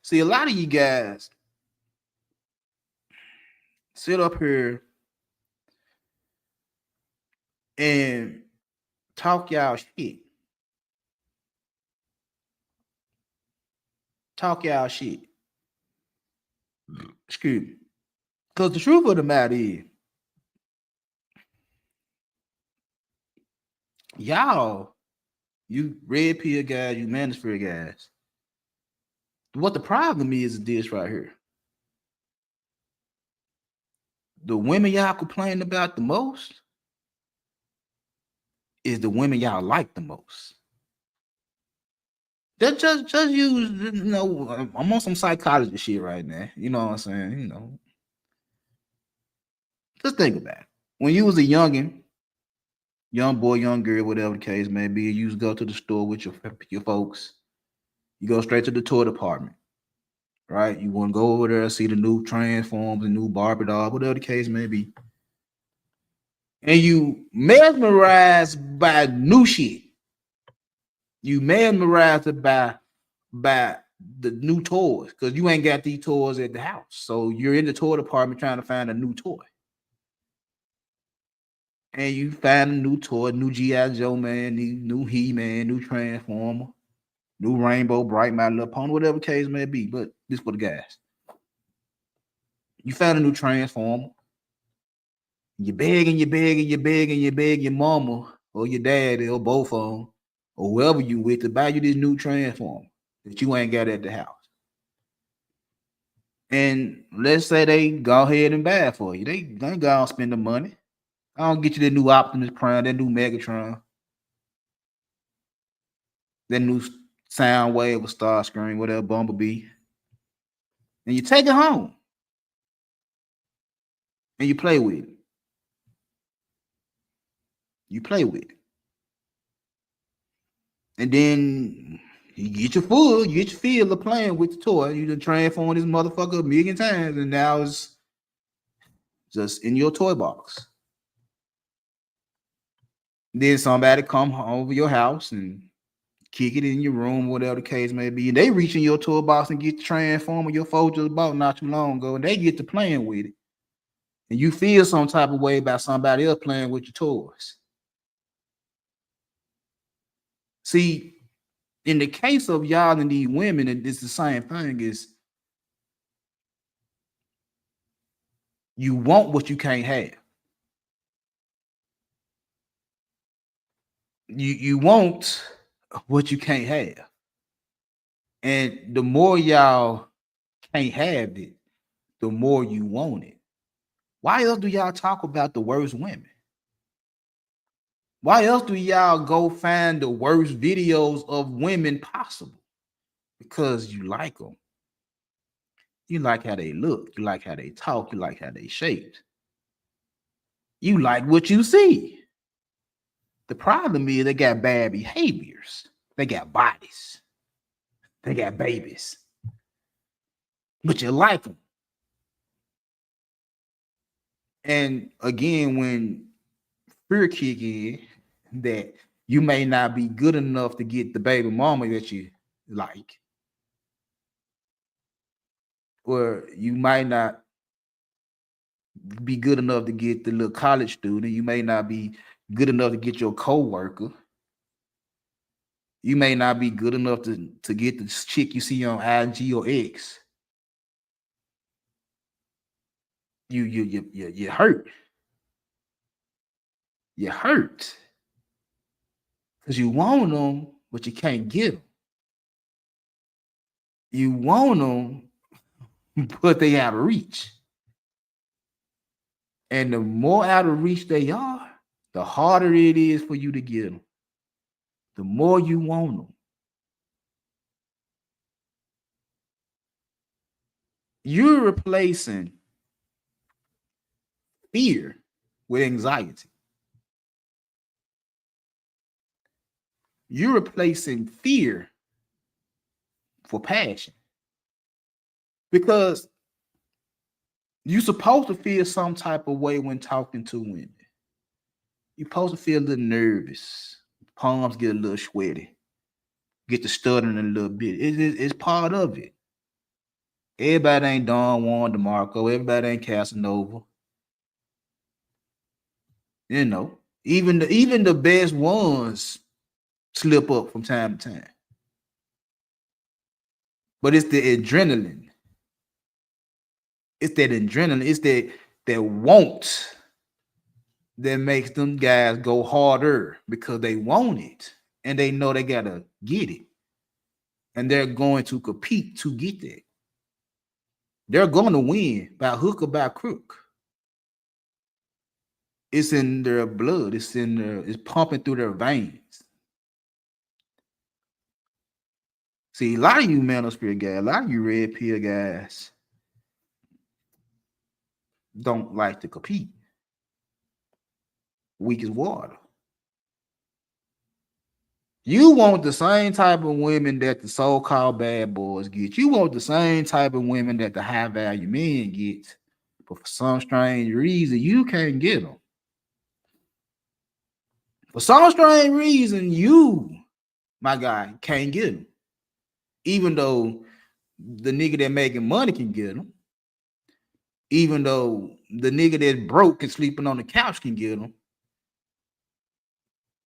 See, a lot of you guys sit up here and talk y'all shit. Talk y'all shit. Excuse me. Because the truth of the matter is, y'all, you red pill guys, you manosphere guys. What the problem is this right here. The women y'all complain about the most is the women y'all like the most. That just use, you know, I'm on some psychology shit right now. You know what I'm saying? You know. Just think about it. When you was a youngin', young boy, young girl, whatever the case may be, you used to go to the store with your folks. You go straight to the toy department, right? You want to go over there, see the new Transformers, the new Barbie doll, whatever the case may be. And you mesmerized by new shit. You mesmerized by the new toys because you ain't got these toys at the house. So you're in the toy department trying to find a new toy. And you find a new toy, new G.I. Joe man, new He-Man, new Transformer, new Rainbow, Bright, My Little Pony, whatever the case may be. But this for the guys. You found a new Transformer. You beg and you beg and you beg and you beg your mama or your daddy or both of them or whoever you with to buy you this new Transformer that you ain't got at the house. And let's say they go ahead and buy it for you. They go and spend the money. I'll get you that new Optimus Prime, that new Megatron, that new Soundwave or Starscream, whatever, Bumblebee. And you take it home. And you play with it. You play with it. And then you get your feel of playing with the toy. You done transform this motherfucker a million times, and now it's just in your toy box. Then somebody come over your house and kick it in your room, whatever the case may be. And they reach in your toy box and get the transformer your folks just bought not too long ago, and they get to playing with it. And you feel some type of way about somebody else playing with your toys. See, in the case of y'all and these women, it's the same thing. Is you want what you can't have. You want what you can't have. And the more y'all can't have it, the more you want it. Why else do y'all talk about the worst women? Why else do y'all go find the worst videos of women possible? Because you like them. You like how they look. You like how they talk. You like how they shaped. You like what you see. The problem is they got bad behaviors. They got bodies. They got babies. But you like them. And again, when fear kick in, that you may not be good enough to get the baby mama that you like, or you might not be good enough to get the little college student. You may not be good enough to get your coworker. You may not be good enough to get the chick you see on IG or X. You hurt. You hurt because you want them, but you can't get them. You want them, but they out of reach. And the more out of reach they are, the harder it is for you to get them. The more you want them. You're replacing fear with anxiety. You're replacing fear for passion. Because you're supposed to feel some type of way when talking to women. You're supposed to feel a little nervous. Palms get a little sweaty. Get to stuttering a little bit. It's part of it. Everybody ain't Don Juan DeMarco. Everybody ain't Casanova. You know, even the best ones slip up from time to time. But it's the adrenaline. It's that adrenaline. It's that want that makes them guys go harder because they want it and they know they gotta get it. And they're going to compete to get that. They're going to win by hook or by crook. It's in their blood. It's pumping through their veins. See, a lot of you manosphere guys, a lot of you red pill guys don't like to compete. Weak as water. You want the same type of women that the so-called bad boys get. You want the same type of women that the high-value men get. But for some strange reason, you can't get them. For some strange reason, you, my guy, can't get them. Even though the nigga that making money can get them. Even though the nigga that's broke and sleeping on the couch can get them.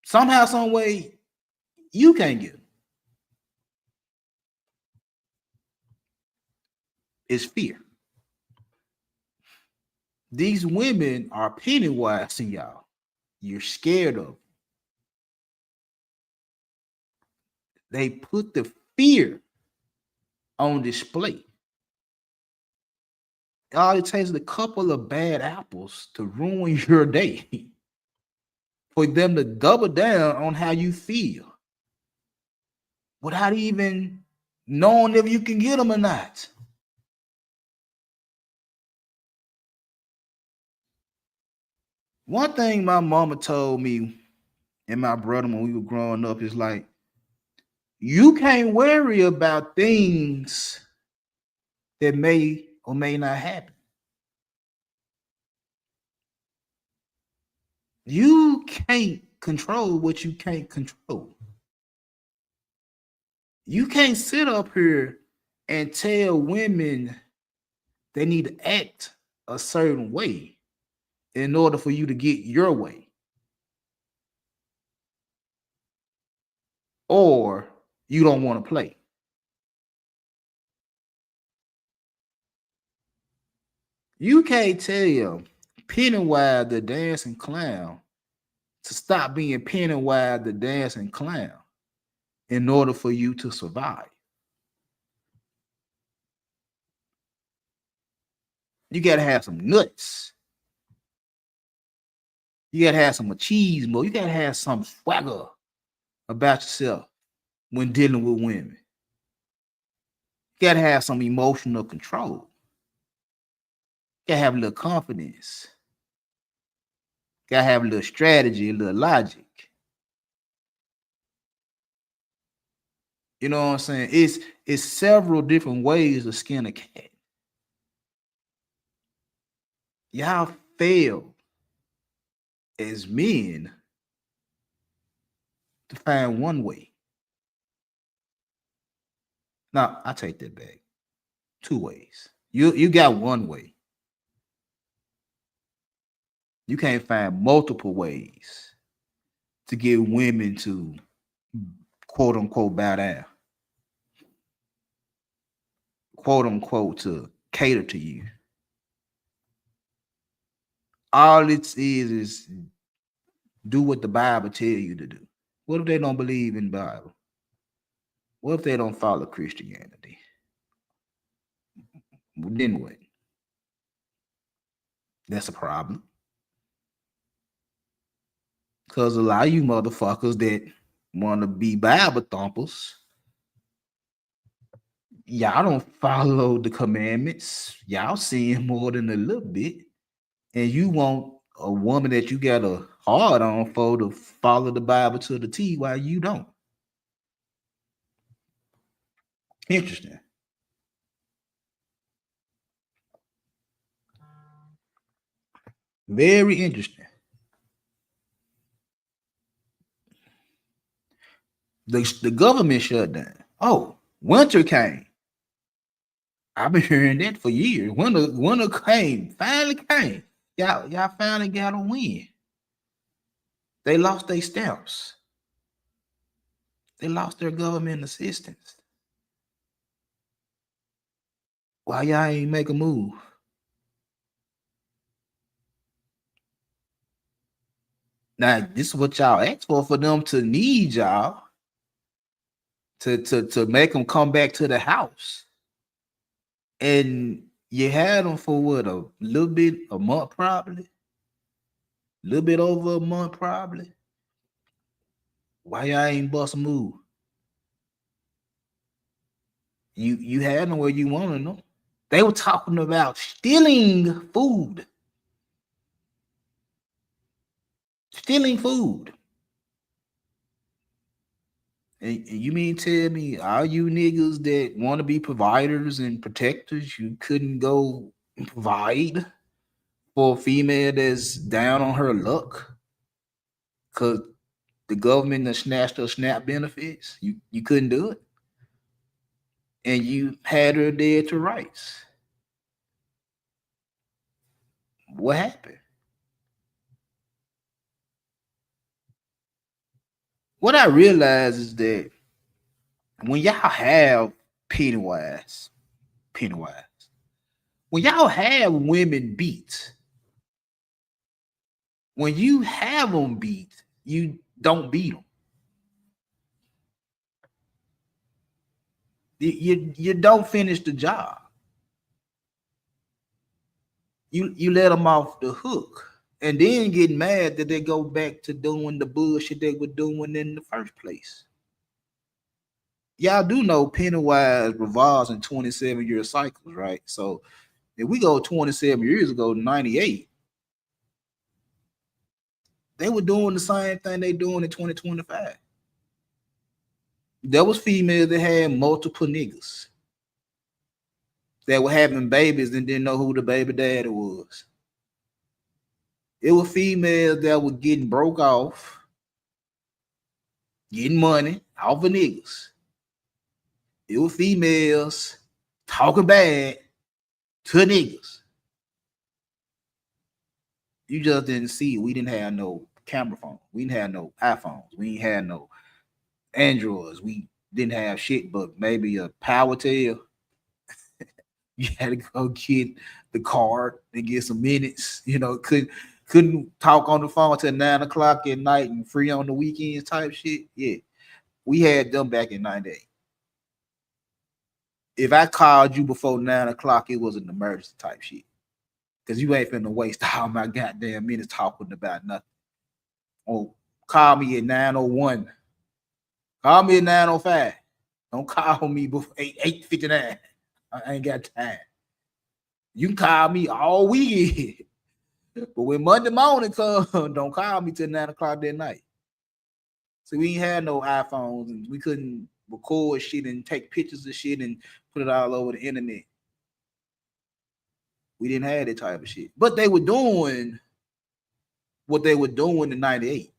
Somehow, some way, you can't get them. It's fear. These women are Pennywise in y'all. You're scared of them. They put the fear on display. All it takes is a couple of bad apples to ruin your day. For them to double down on how you feel. Without even knowing if you can get them or not. One thing my mama told me and my brother when we were growing up is like, you can't worry about things that may or may not happen. You can't control what you can't control. You can't sit up here and tell women they need to act a certain way in order for you to get your way. Or you don't want to play. You can't tell Pennywise the dancing clown to stop being Pennywise the dancing clown in order for you to survive. You got to have some nuts. You gotta have some machismo. You gotta have some swagger about yourself when dealing with women. You gotta have some emotional control. You gotta have a little confidence. You gotta have a little strategy, a little logic. You know what I'm saying? It's several different ways to skin a cat. Y'all fail as men to find one way. Now, I take that back. Two ways. You got one way. You can't find multiple ways to get women to quote unquote bow down. Quote unquote to cater to you. All it is do what the Bible tell you to do. What if they don't believe in the Bible? What if they don't follow Christianity? Then what? That's a problem. Because a lot of you motherfuckers that want to be Bible thumpers, y'all don't follow the commandments. Y'all sin more than a little bit. And you want a woman that you got a hard on for to follow the Bible to the T while you don't. Interesting. Very interesting. The government shut down. Oh, winter came. I've been hearing that for years. Winter came, finally came. Y'all finally got a win. They lost their stamps. They lost their government assistance. Why y'all ain't make a move? Now, this is what y'all asked for them to need y'all to make them come back to the house. And you had them for what, a little bit, a month probably? A little bit over a month probably. Why y'all ain't bust a move? You had them where you wanted them. They were talking about stealing food. Stealing food. And you mean tell me all you niggas that want to be providers and protectors, you couldn't go provide for a female that's down on her luck because the government has snatched her SNAP benefits? You couldn't do it. And you had her dead to rights. What happened? What I realize is that when y'all have Pennywise, when y'all have women beat, when you have them beat, you don't beat them. You don't finish the job. You let them off the hook and then get mad that they go back to doing the bullshit they were doing in the first place. Y'all do know Pennywise revolves in 27-year cycles, right? So if we go 27 years ago, 98, they were doing the same thing they doing in 2025. There was females that had multiple niggas that were having babies and didn't know who the baby daddy was. It was females that were getting broke off, getting money off of niggas. It was females talking bad to niggas. You just didn't see it. We didn't have no camera phone. We didn't have no iPhones. We didn't have no Androids. We didn't have shit but maybe a power tail. You had to go get the card and get some minutes. You know, couldn't talk on the phone till 9 o'clock at night and free on the weekends type shit. Yeah, we had them back in 98. If I called you before 9 o'clock, it was an emergency type shit. Because you ain't finna waste all my goddamn minutes talking about nothing. Or call me at 901. Call me at 905. Don't call me before 8:59. I ain't got time. You can call me all weekend. But when Monday morning comes, don't call me till 9 o'clock that night. So we ain't had no iPhones and we couldn't record shit and take pictures of shit and put it all over the internet. We didn't have that type of shit. But they were doing what they were doing in 98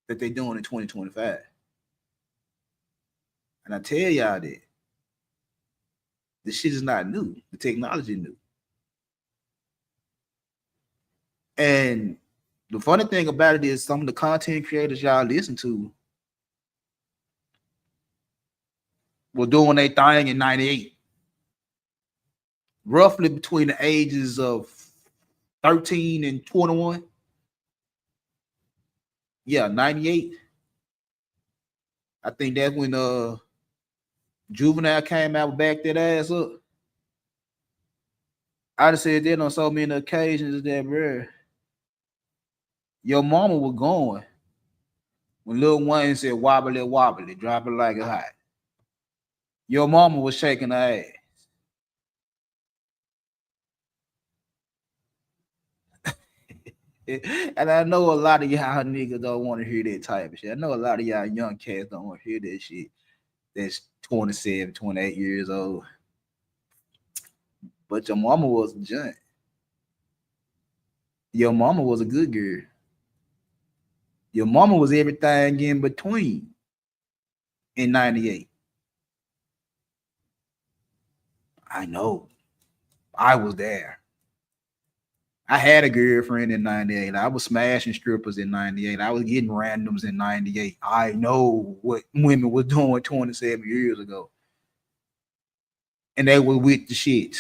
that they doing in 2025. And I tell y'all that this shit is not new. The technology new. And the funny thing about it is some of the content creators y'all listen to were doing their thing in 98. Roughly between the ages of 13 and 21. Yeah, 98. I think that's when Juvenile came out with Back That Ass Up. I just said that on so many occasions that, bro, your mama was going when Lil Wayne said wobbly wobbly, drop it like a hot. Your mama was shaking her ass. And I know a lot of y'all niggas don't want to hear that type of shit. I know a lot of y'all young cats don't want to hear that shit. That's 27, 28 years old. But your mama was a giant. Your mama was a good girl. Your mama was everything in between in 98. I know. I was there. I had a girlfriend in 98. I was smashing strippers in 98. I was getting randoms in 98. I know what women was doing 27 years ago. And they were with the shit.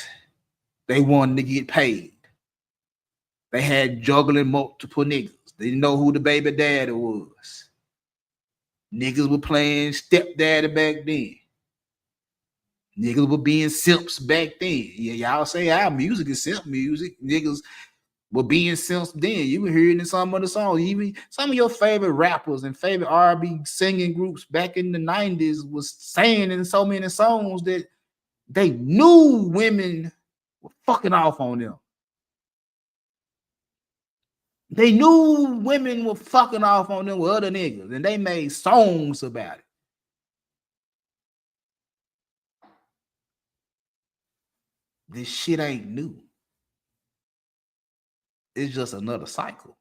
They wanted to get paid. They had juggling multiple niggas. They didn't know who the baby daddy was. Niggas were playing stepdaddy back then. Niggas were being simps back then. Yeah, y'all say our music is simp music. Niggas were being simps then. You were hearing in some of the songs. Even some of your favorite rappers and favorite R&B singing groups back in the 90s was saying in so many songs that they knew women were fucking off on them. They knew women were fucking off on them with other niggas, and they made songs about it. This shit ain't new. It's just another cycle.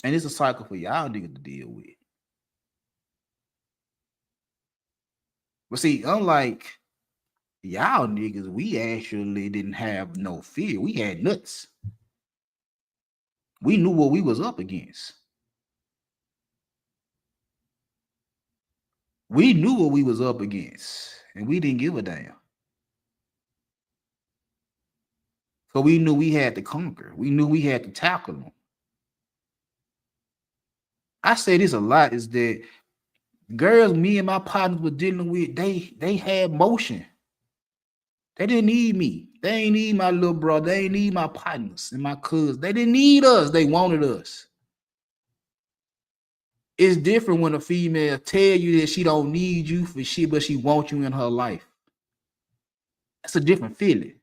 And it's a cycle for y'all niggas to deal with. But see, unlike y'all niggas, we actually didn't have no fear. We had nuts. We knew what we was up against. We knew what we was up against, and we didn't give a damn. So we knew we had to conquer. We knew we had to tackle them. I say this a lot, is that girls me and my partners were dealing with, they had motion. They didn't need me. They ain't need my little brother. They ain't need my partners and my cousins. They didn't need us. They wanted us. It's different when a female tell you that she don't need you for shit, but she wants you in her life. That's a different feeling.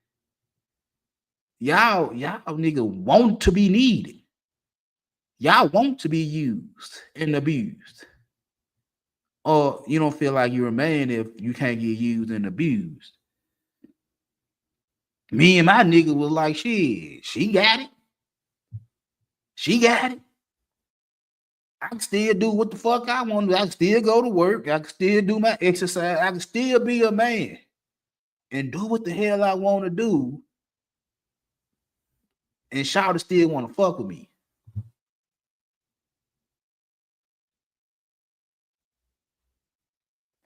Y'all nigga want to be needed. Y'all want to be used and abused. Or you don't feel like you're a man if you can't get used and abused. Me and my nigga was like, shit, she got it. She got it. I can still do what the fuck I want to do. I can still go to work. I can still do my exercise. I can still be a man and do what the hell I want to do. And Shawty still want to fuck with me.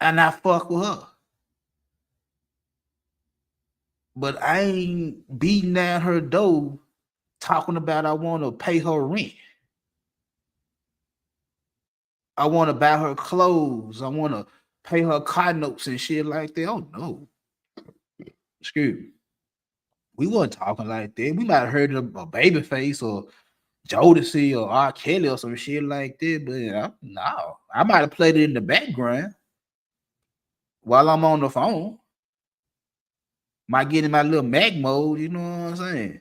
And I fuck with her. But I ain't beating down her door talking about I want to pay her rent. I want to buy her clothes. I want to pay her car notes and shit like that. Oh, no. Excuse me. We weren't talking like that. We might have heard a baby face or Jodeci or R. Kelly or some shit like that, but no, I might have played it in the background while I'm on the phone. Might get in my little Mac mode, you know what I'm saying?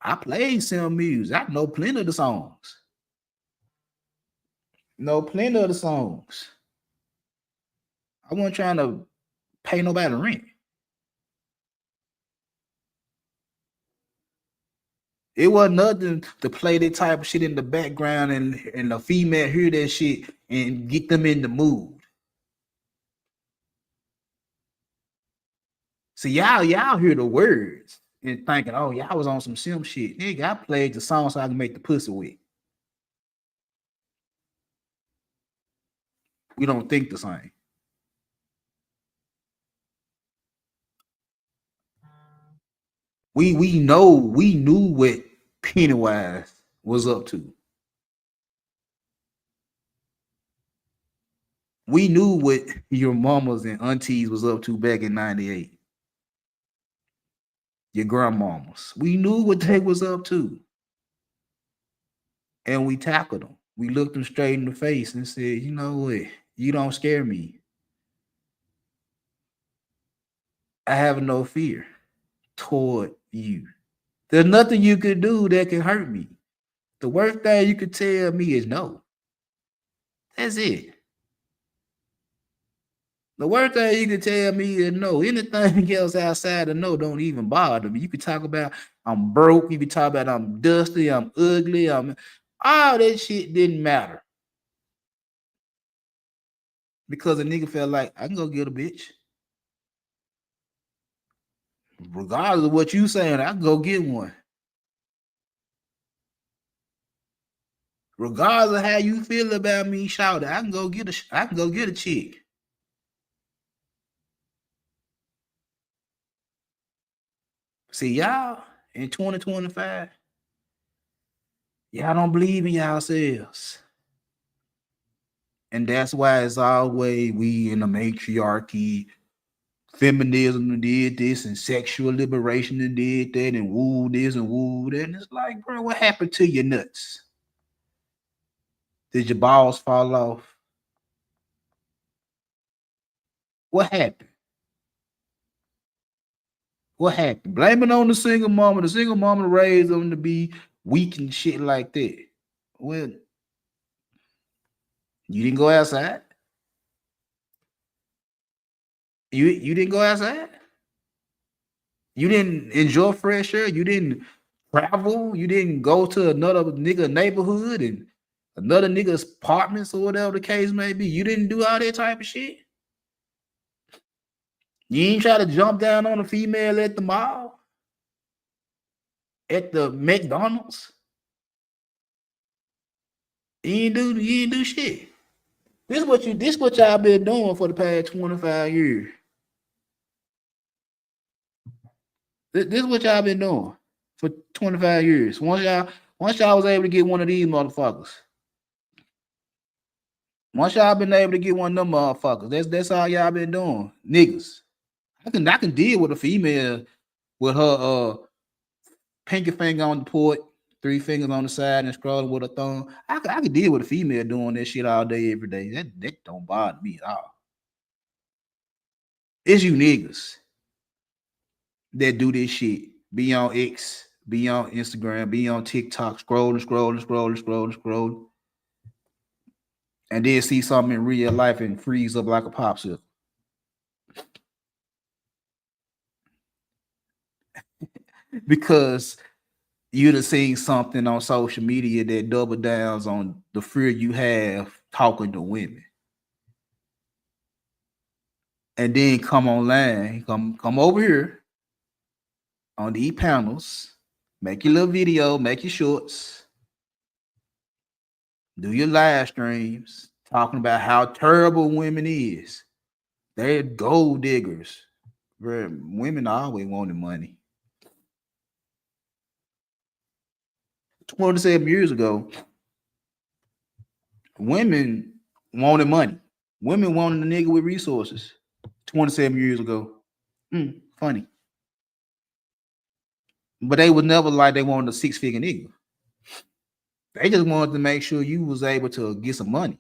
I played some music. I know plenty of the songs. Know plenty of the songs. I wasn't trying to pay nobody rent. It wasn't nothing to play that type of shit in the background and the female hear that shit and get them in the mood. See, y'all hear the words and thinking, oh, y'all was on some sim shit. Nigga, I played the song so I can make the pussy wet. We don't think the same. We knew what Pennywise was up to. We knew what your mamas and aunties was up to back in 98. Your grandmamas. We knew what they was up to. And we tackled them. We looked them straight in the face and said, you know what? You don't scare me. I have no fear toward you. There's nothing you could do that can hurt me. The worst thing you could tell me is no. That's it. The worst thing you could tell me is no. Anything else outside of no don't even bother me. You could talk about I'm broke. You could talk about I'm dusty. I'm ugly. All that shit didn't matter. Because a nigga felt like I can go get a bitch. Regardless of what you saying, I can go get one. Regardless of how you feel about me, shout it. I can go get a chick. See, y'all in 2025, y'all don't believe in yourselves. And that's why it's always we in the matriarchy, feminism did this, and sexual liberation did that, and woo this and woo that. And it's like, bro, what happened to your nuts? Did your balls fall off? What happened? What happened? Blame it on the single mama. The single mama raised them to be weak and shit like that. Well, you didn't go outside. You didn't go outside. You didn't enjoy fresh air. You didn't travel. You didn't go to another nigga neighborhood and another nigga's apartments or whatever the case may be. You didn't do all that type of shit. You ain't try to jump down on a female at the mall, at the McDonald's. You ain't do shit. This what y'all been doing for the past 25 years. This is what y'all been doing for 25 years. Once y'all was able to get one of these motherfuckers. Once y'all been able to get one of them motherfuckers, that's all y'all been doing. Niggas. I can deal with a female with her pinky finger on the port, 3 fingers on the side, and scrolling with a thumb. I can deal with a female doing that shit all day, every day. That don't bother me at all. It's you niggas that do this shit. Be on X, be on Instagram, be on TikTok, scrolling, and then see something in real life and freeze up like a popsicle. Because you'd have seen something on social media that double downs on the fear you have talking to women. And then come online, come over here on these panels, make your little video, make your shorts, do your live streams, talking about how terrible women is. They're gold diggers. Women always wanted money. 27 years ago, women wanted money. Women wanted a nigga with resources. 27 years ago. Funny. But they was never like they wanted a 6-figure nigga. They just wanted to make sure you was able to get some money.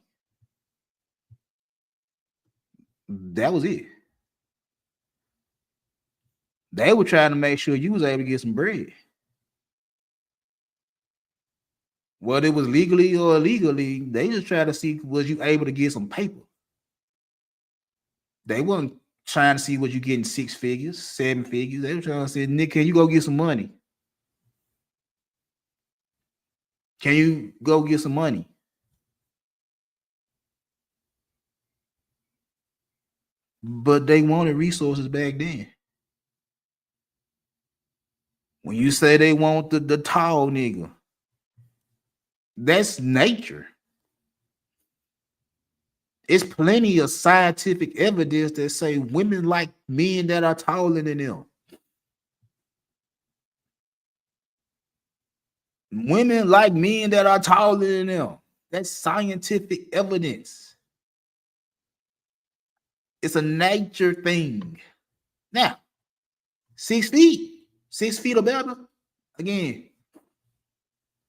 That was it. They were trying to make sure you was able to get some bread. Whether it was legally or illegally, they just tried to see was you able to get some paper. They weren't trying to see what you getting 6 figures, 7 figures. They were trying to say, Nick, can you go get some money? Can you go get some money? But they wanted resources back then. When you say they want the tall nigga, that's nature. It's plenty of scientific evidence that say women like men that are taller than them. Women like men that are taller than them. That's scientific evidence. It's a nature thing. Now, 6 feet or better. Again,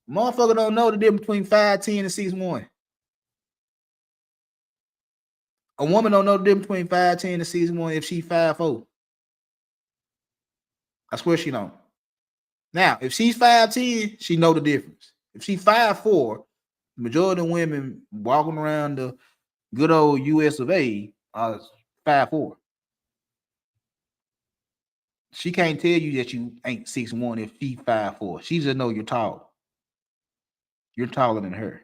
motherfucker don't know the difference between 5'10" and 6'1". A woman don't know the difference between 5'10" and 6'1" if she 5'4". I swear she don't. Now, if she's 5'10", she know the difference. If she 5'4", the majority of women walking around the good old US of A are 5'4". She can't tell you that you ain't 6'1" if she 5'4". She just know you're tall. You're taller than her.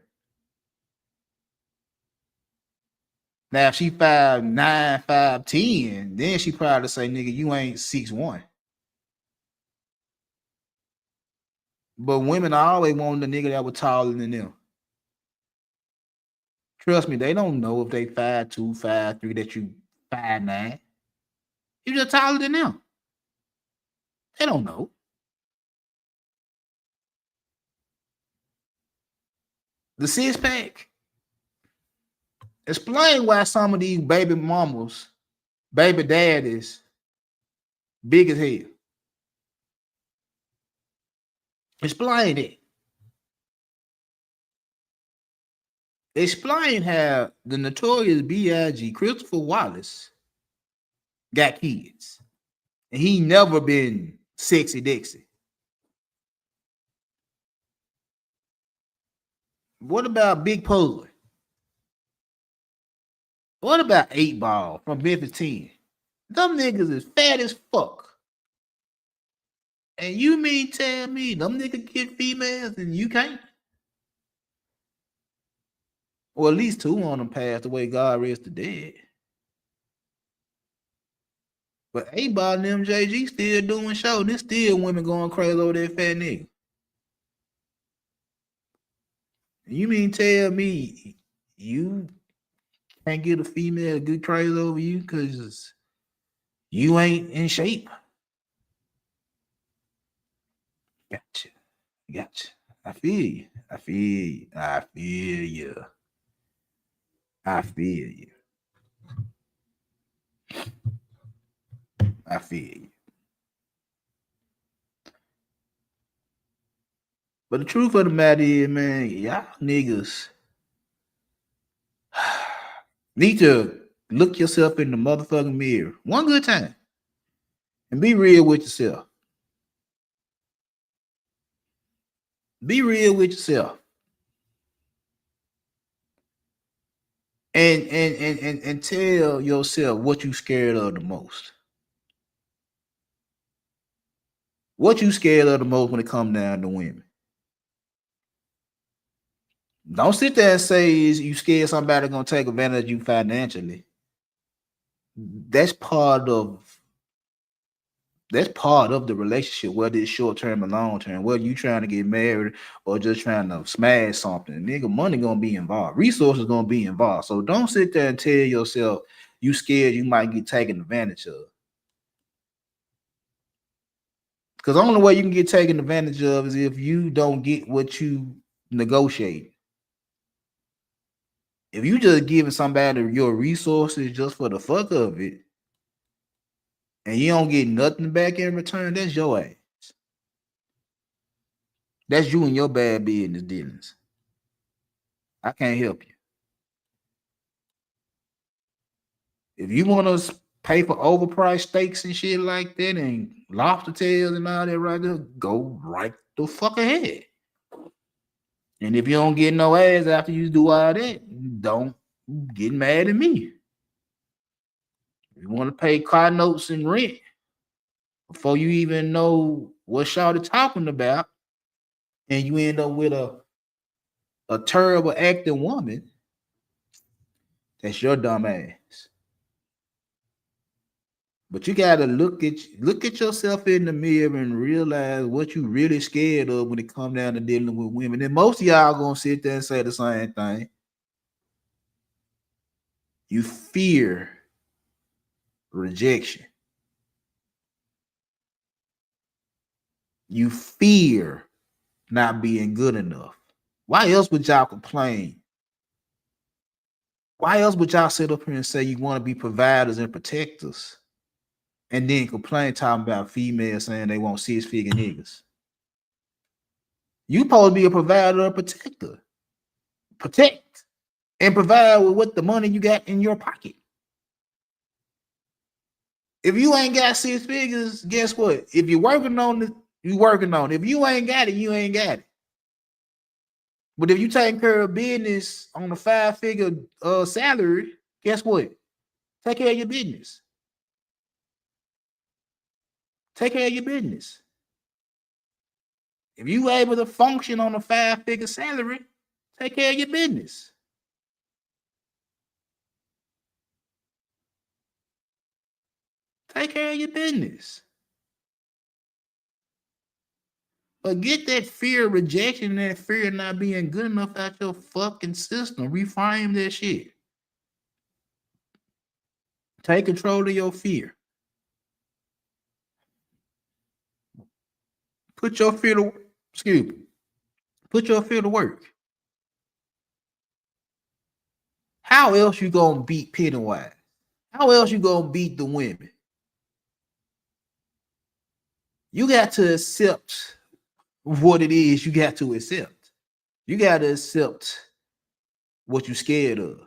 Now, if she 5'9", 5'10", then she probably say, nigga, you ain't 6'1". But women always want the nigga that was taller than them. Trust me, they don't know if they 5'2", 5'3", that you 5'9". You just taller than them. They don't know. The 6-pack. Explain why some of these baby mamas, baby daddies, big as hell. Explain it. Explain how the notorious B.I.G. Christopher Wallace got kids. And he never been sexy Dixie. What about Big Pun? What about 8 Ball from Memphis 10? Them niggas is fat as fuck. And you mean tell me them niggas get females and you can't? Or at least 2 on them passed away. God rest the dead. But 8 Ball and MJG still doing show. And there's still women going crazy over that fat nigga. You mean tell me you can't get a female to get crazy over you because you ain't in shape? Gotcha. I feel you. I feel you. I feel you. But the truth of the matter is, man, y'all niggas need to look yourself in the motherfucking mirror one good time and be real with yourself. Be real with yourself. And tell yourself what you scared of the most. What you scared of the most when it comes down to women. Don't sit there and say you scared somebody gonna take advantage of you financially. That's part of the relationship, whether it's short term or long term, whether you trying to get married or just trying to smash something. Nigga, money gonna be involved, resources gonna be involved. So don't sit there and tell yourself you scared you might get taken advantage of. Because the only way you can get taken advantage of is if you don't get what you negotiate. If you just giving somebody your resources just for the fuck of it, and you don't get nothing back in return, that's your ass. That's you and your bad business dealings. I can't help you. If you want to pay for overpriced steaks and shit like that and lobster tails and all that right there, go right the fuck ahead. And if you don't get no ass after you do all that, don't get mad at me. You want to pay car notes and rent before you even know what y'all talking about, and you end up with a terrible acting woman, that's your dumb ass. But you gotta look at yourself in the mirror and realize what you really scared of when it comes down to dealing with women. And most of y'all gonna sit there and say the same thing. You fear rejection. You fear not being good enough. Why else would y'all complain? Why else would y'all sit up here and say you want to be providers and protectors and then complain talking about females saying they want 6-figure niggas? You supposed to be a provider or protector. Protect and provide with what the money you got in your pocket. If you ain't got 6 figures, guess what? If you're working on it, you working on it. If you ain't got it, you ain't got it. But if you taking care of business on a 5-figure salary, guess what? Take care of your business. Take care of your business. If you able to function on a 5-figure salary, take care of your business. Take care of your business. But get that fear of rejection and that fear of not being good enough out your fucking system. Reframe that shit. Take control of your fear. Put your fear to Put your fear to work. How else you gonna beat Pennywise? How else you gonna beat the women? You got to accept what it is you got to accept. You got to accept what you're scared of.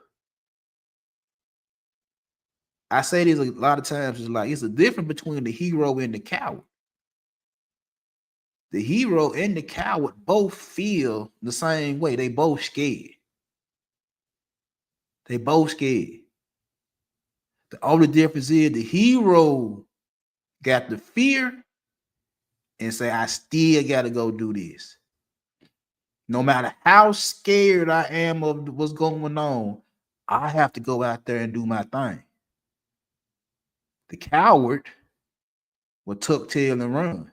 I say this a lot of times, it's a difference between the hero and the coward. The hero and the coward both feel the same way. They both scared. They both scared. The only difference is the hero got the fear and say, I still got to go do this. No matter how scared I am of what's going on, I have to go out there and do my thing. The coward will tuck tail and run.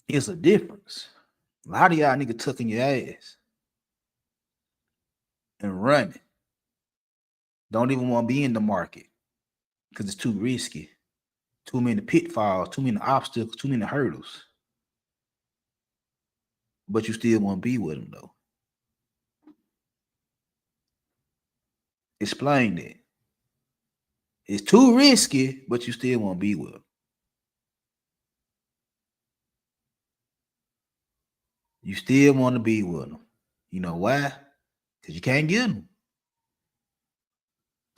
It's a difference. A lot of y'all niggas tucking your ass and running. Don't even want to be in the market because it's too risky. Too many pitfalls, too many obstacles, too many hurdles. But you still want to be with them though. Explain that. It's too risky, but you still want to be with them. You still want to be with them. You know why? Because you can't get them.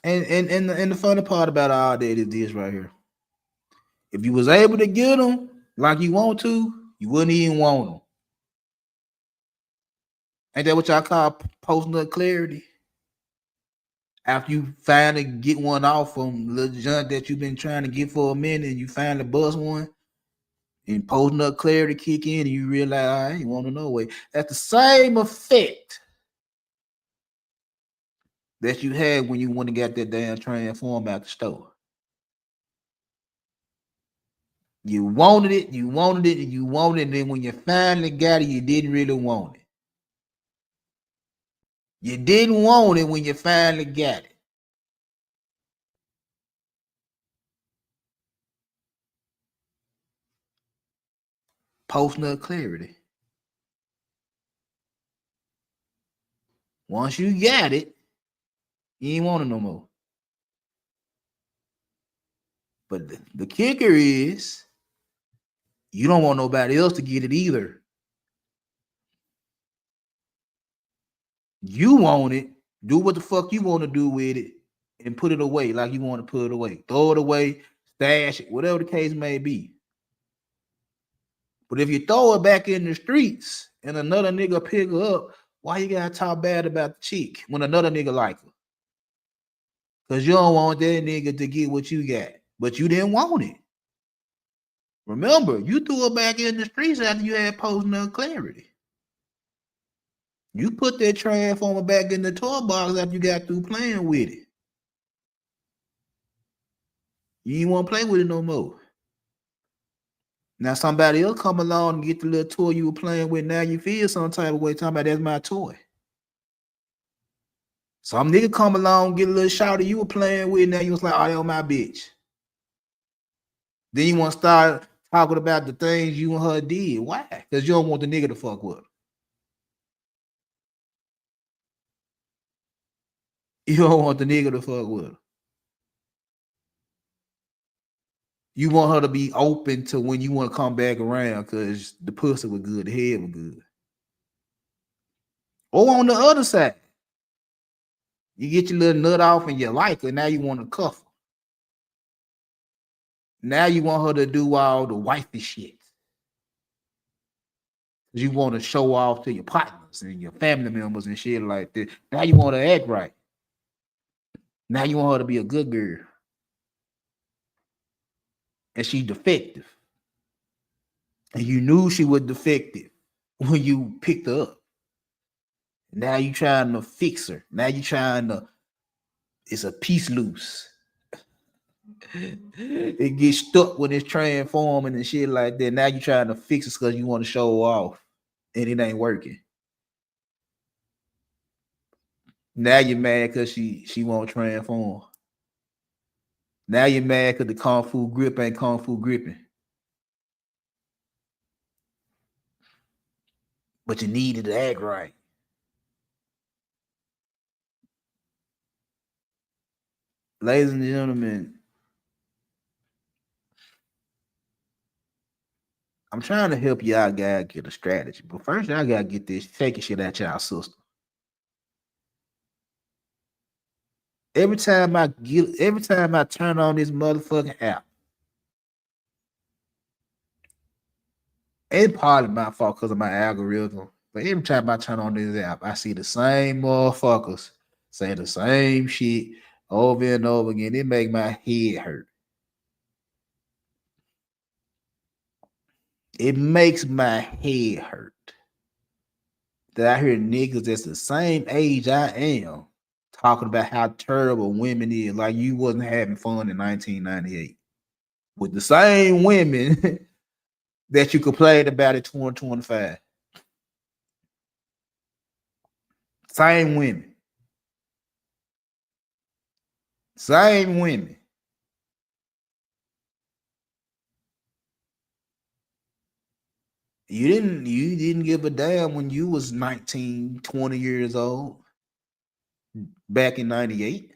And the funny part about all that is this right here. If you was able to get them like you want to, you wouldn't even want them. Ain't that what y'all call post-nut clarity? After you finally get one off from little junk that you've been trying to get for a minute, and you finally bust one, and post-nut clarity kick in, and you realize I ain't want to no way. That's the same effect that you had when you went and got that damn transform out the store. You wanted it, and you wanted it, and then when you finally got it, you didn't really want it. You didn't want it when you finally got it. Post-nut clarity. Once you got it, you ain't want it no more. But the kicker is you don't want nobody else to get it either. You want it. Do what the fuck you want to do with it and put it away like you want to put it away. Throw it away, stash it, whatever the case may be. But if you throw it back in the streets and another nigga pick her up, why you gotta talk bad about the chick when another nigga like her? Because you don't want that nigga to get what you got, but you didn't want it. Remember, you threw it back in the streets after you had post-nut clarity. You put that transformer back in the toy box after you got through playing with it. You ain't want to play with it no more. Now somebody else come along and get the little toy you were playing with. Now you feel some type of way talking about that's my toy. Some nigga come along, get a little shouty you were playing with. Now you was like, oh, that was my bitch. Then you want to start talking about the things you and her did. Why? Because you don't want the nigga to fuck with her. You don't want the nigga to fuck with her. You want her to be open to when you want to come back around because the pussy was good, the head was good. Or on the other side, you get your little nut off and you like her, now you want to cuff her. Now you want her to do all the wifey shit. You want to show off to your partners and your family members and shit like that. Now you want to act right. Now you want her to be a good girl. And she's defective. And you knew she was defective when you picked her up. Now you trying to fix her. Now you trying to, it's a piece loose. It gets stuck when it's transforming and shit like that. Now you trying to fix it because you want to show off. And it ain't working. Now you're mad because she won't transform. Now you're mad because the Kung Fu grip ain't Kung Fu gripping. But you needed to act right. Ladies and gentlemen, I'm trying to help y'all guys get a strategy. But first, y'all gotta get this shaking shit at y'all sister. Every time I turn on this motherfucking app, it's probably my fault because of my algorithm. But every time I turn on this app, I see the same motherfuckers say the same shit over and over again. It make my head hurt. It makes my head hurt that I hear niggas that's the same age I am talking about how terrible women is, like you wasn't having fun in 1998 with the same women that you complained about in 2025. Same women. Same women. You didn't give a damn when you was 19, 20 years old back in 98.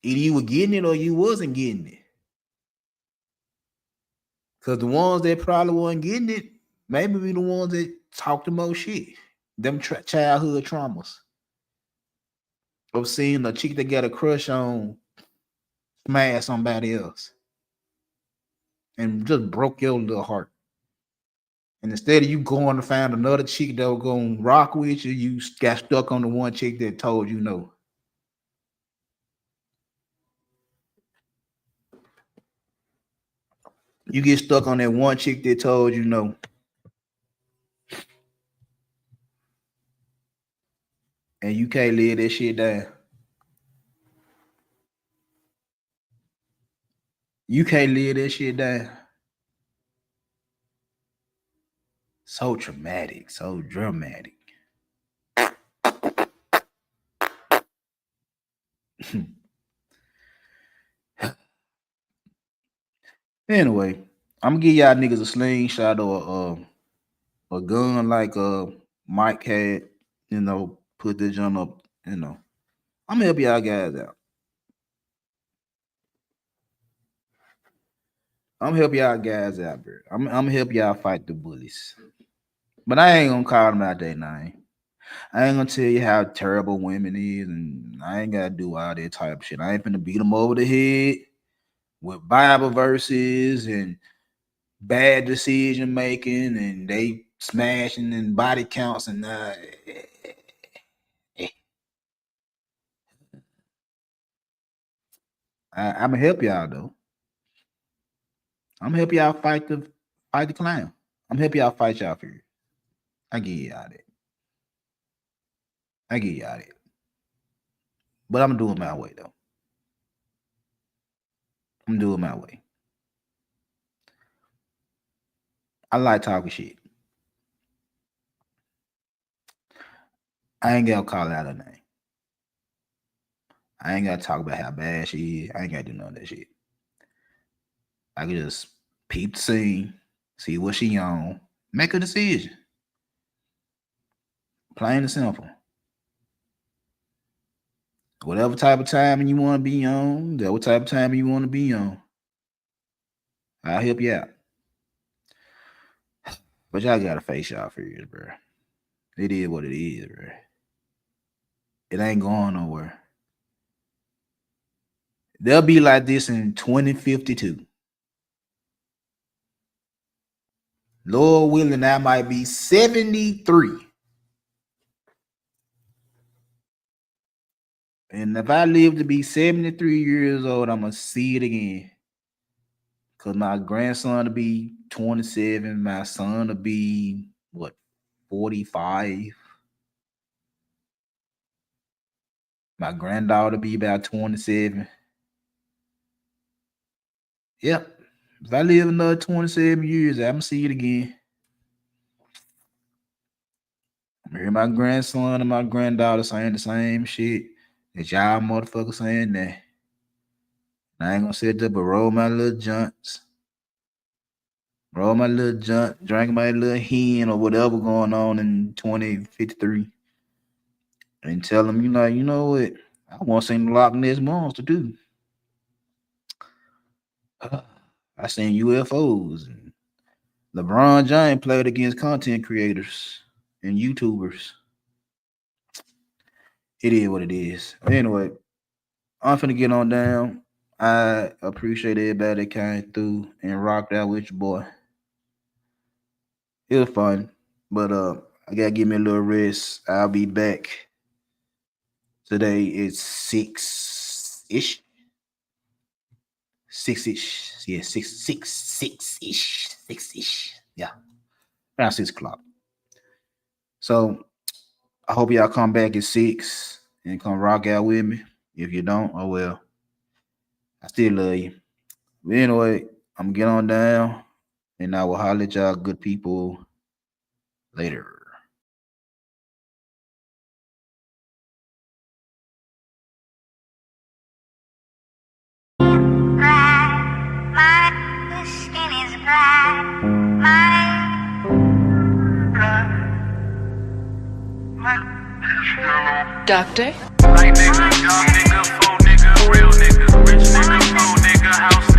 Either you were getting it or you wasn't getting it. Because the ones that probably weren't getting it, maybe be the ones that talk the most shit. Them childhood traumas. Of seeing a chick that got a crush on smash somebody else. And just broke your little heart. And instead of you going to find another chick that was going to rock with you, you got stuck on the one chick that told you no. You get stuck on that one chick that told you no. And you can't live that shit down. You can't live that shit down. So traumatic, so dramatic. Anyway, I'm gonna give y'all niggas a slingshot or a gun like Mike had, put the gun up, I'm gonna help y'all guys out. I'm gonna help y'all guys out, bro. I'm gonna help y'all fight the bullies. But I ain't gonna call them out their name. I ain't gonna tell you how terrible women is, and I ain't gotta do all that type of shit. I ain't finna beat them over the head with Bible verses and bad decision making, and they smashing and body counts, and I'm gonna help y'all though. I'm gonna help y'all fight the clown. I'm gonna help y'all fight y'all fear. I give y'all that. But I'm gonna do it my way though. I'm doing my way. I like talking shit. I ain't gonna call out her name. I ain't gotta talk about how bad she is. I ain't gotta do none of that shit. I can just peep the scene, see what she on, make a decision. Plain and simple. Whatever type of time you want to be on, that what type of time you want to be on, I'll help you out. But y'all gotta face y'all fears, bro. It is what it is, bro. It ain't going nowhere. They'll be like this in 2052. Lord willing, I might be 73. And if I live to be 73 years old, I'm going to see it again. Because my grandson will be 27. My son will be, 45? My granddaughter will be about 27. Yep. If I live another 27 years, I'm going to see it again. I'm going to hear my grandson and my granddaughter saying the same shit that y'all motherfuckers saying that. I ain't going to sit there but roll my little joints. Roll my little joint, drink my little hen or whatever going on in 2053. And tell them, you know what? I want to see the Loch Ness Monster too. I seen UFOs. And LeBron James played against content creators and YouTubers. It is what it is. Anyway, I'm finna get on down. I appreciate everybody that came through and rocked out with your boy. It was fun, but I gotta give me a little rest. I'll be back. Today it's 6-ish. 6-ish. Yeah, 6-ish. Yeah. Around 6 o'clock. So I hope y'all come back at 6 and come rock out with me. If you don't, oh well. I still love you. But anyway, I'm gonna get on down and I will holler at y'all good people later. My skin is black. Doctor? Like nigga, young nigga, full nigga, real nigga, rich nigga, poor nigga, house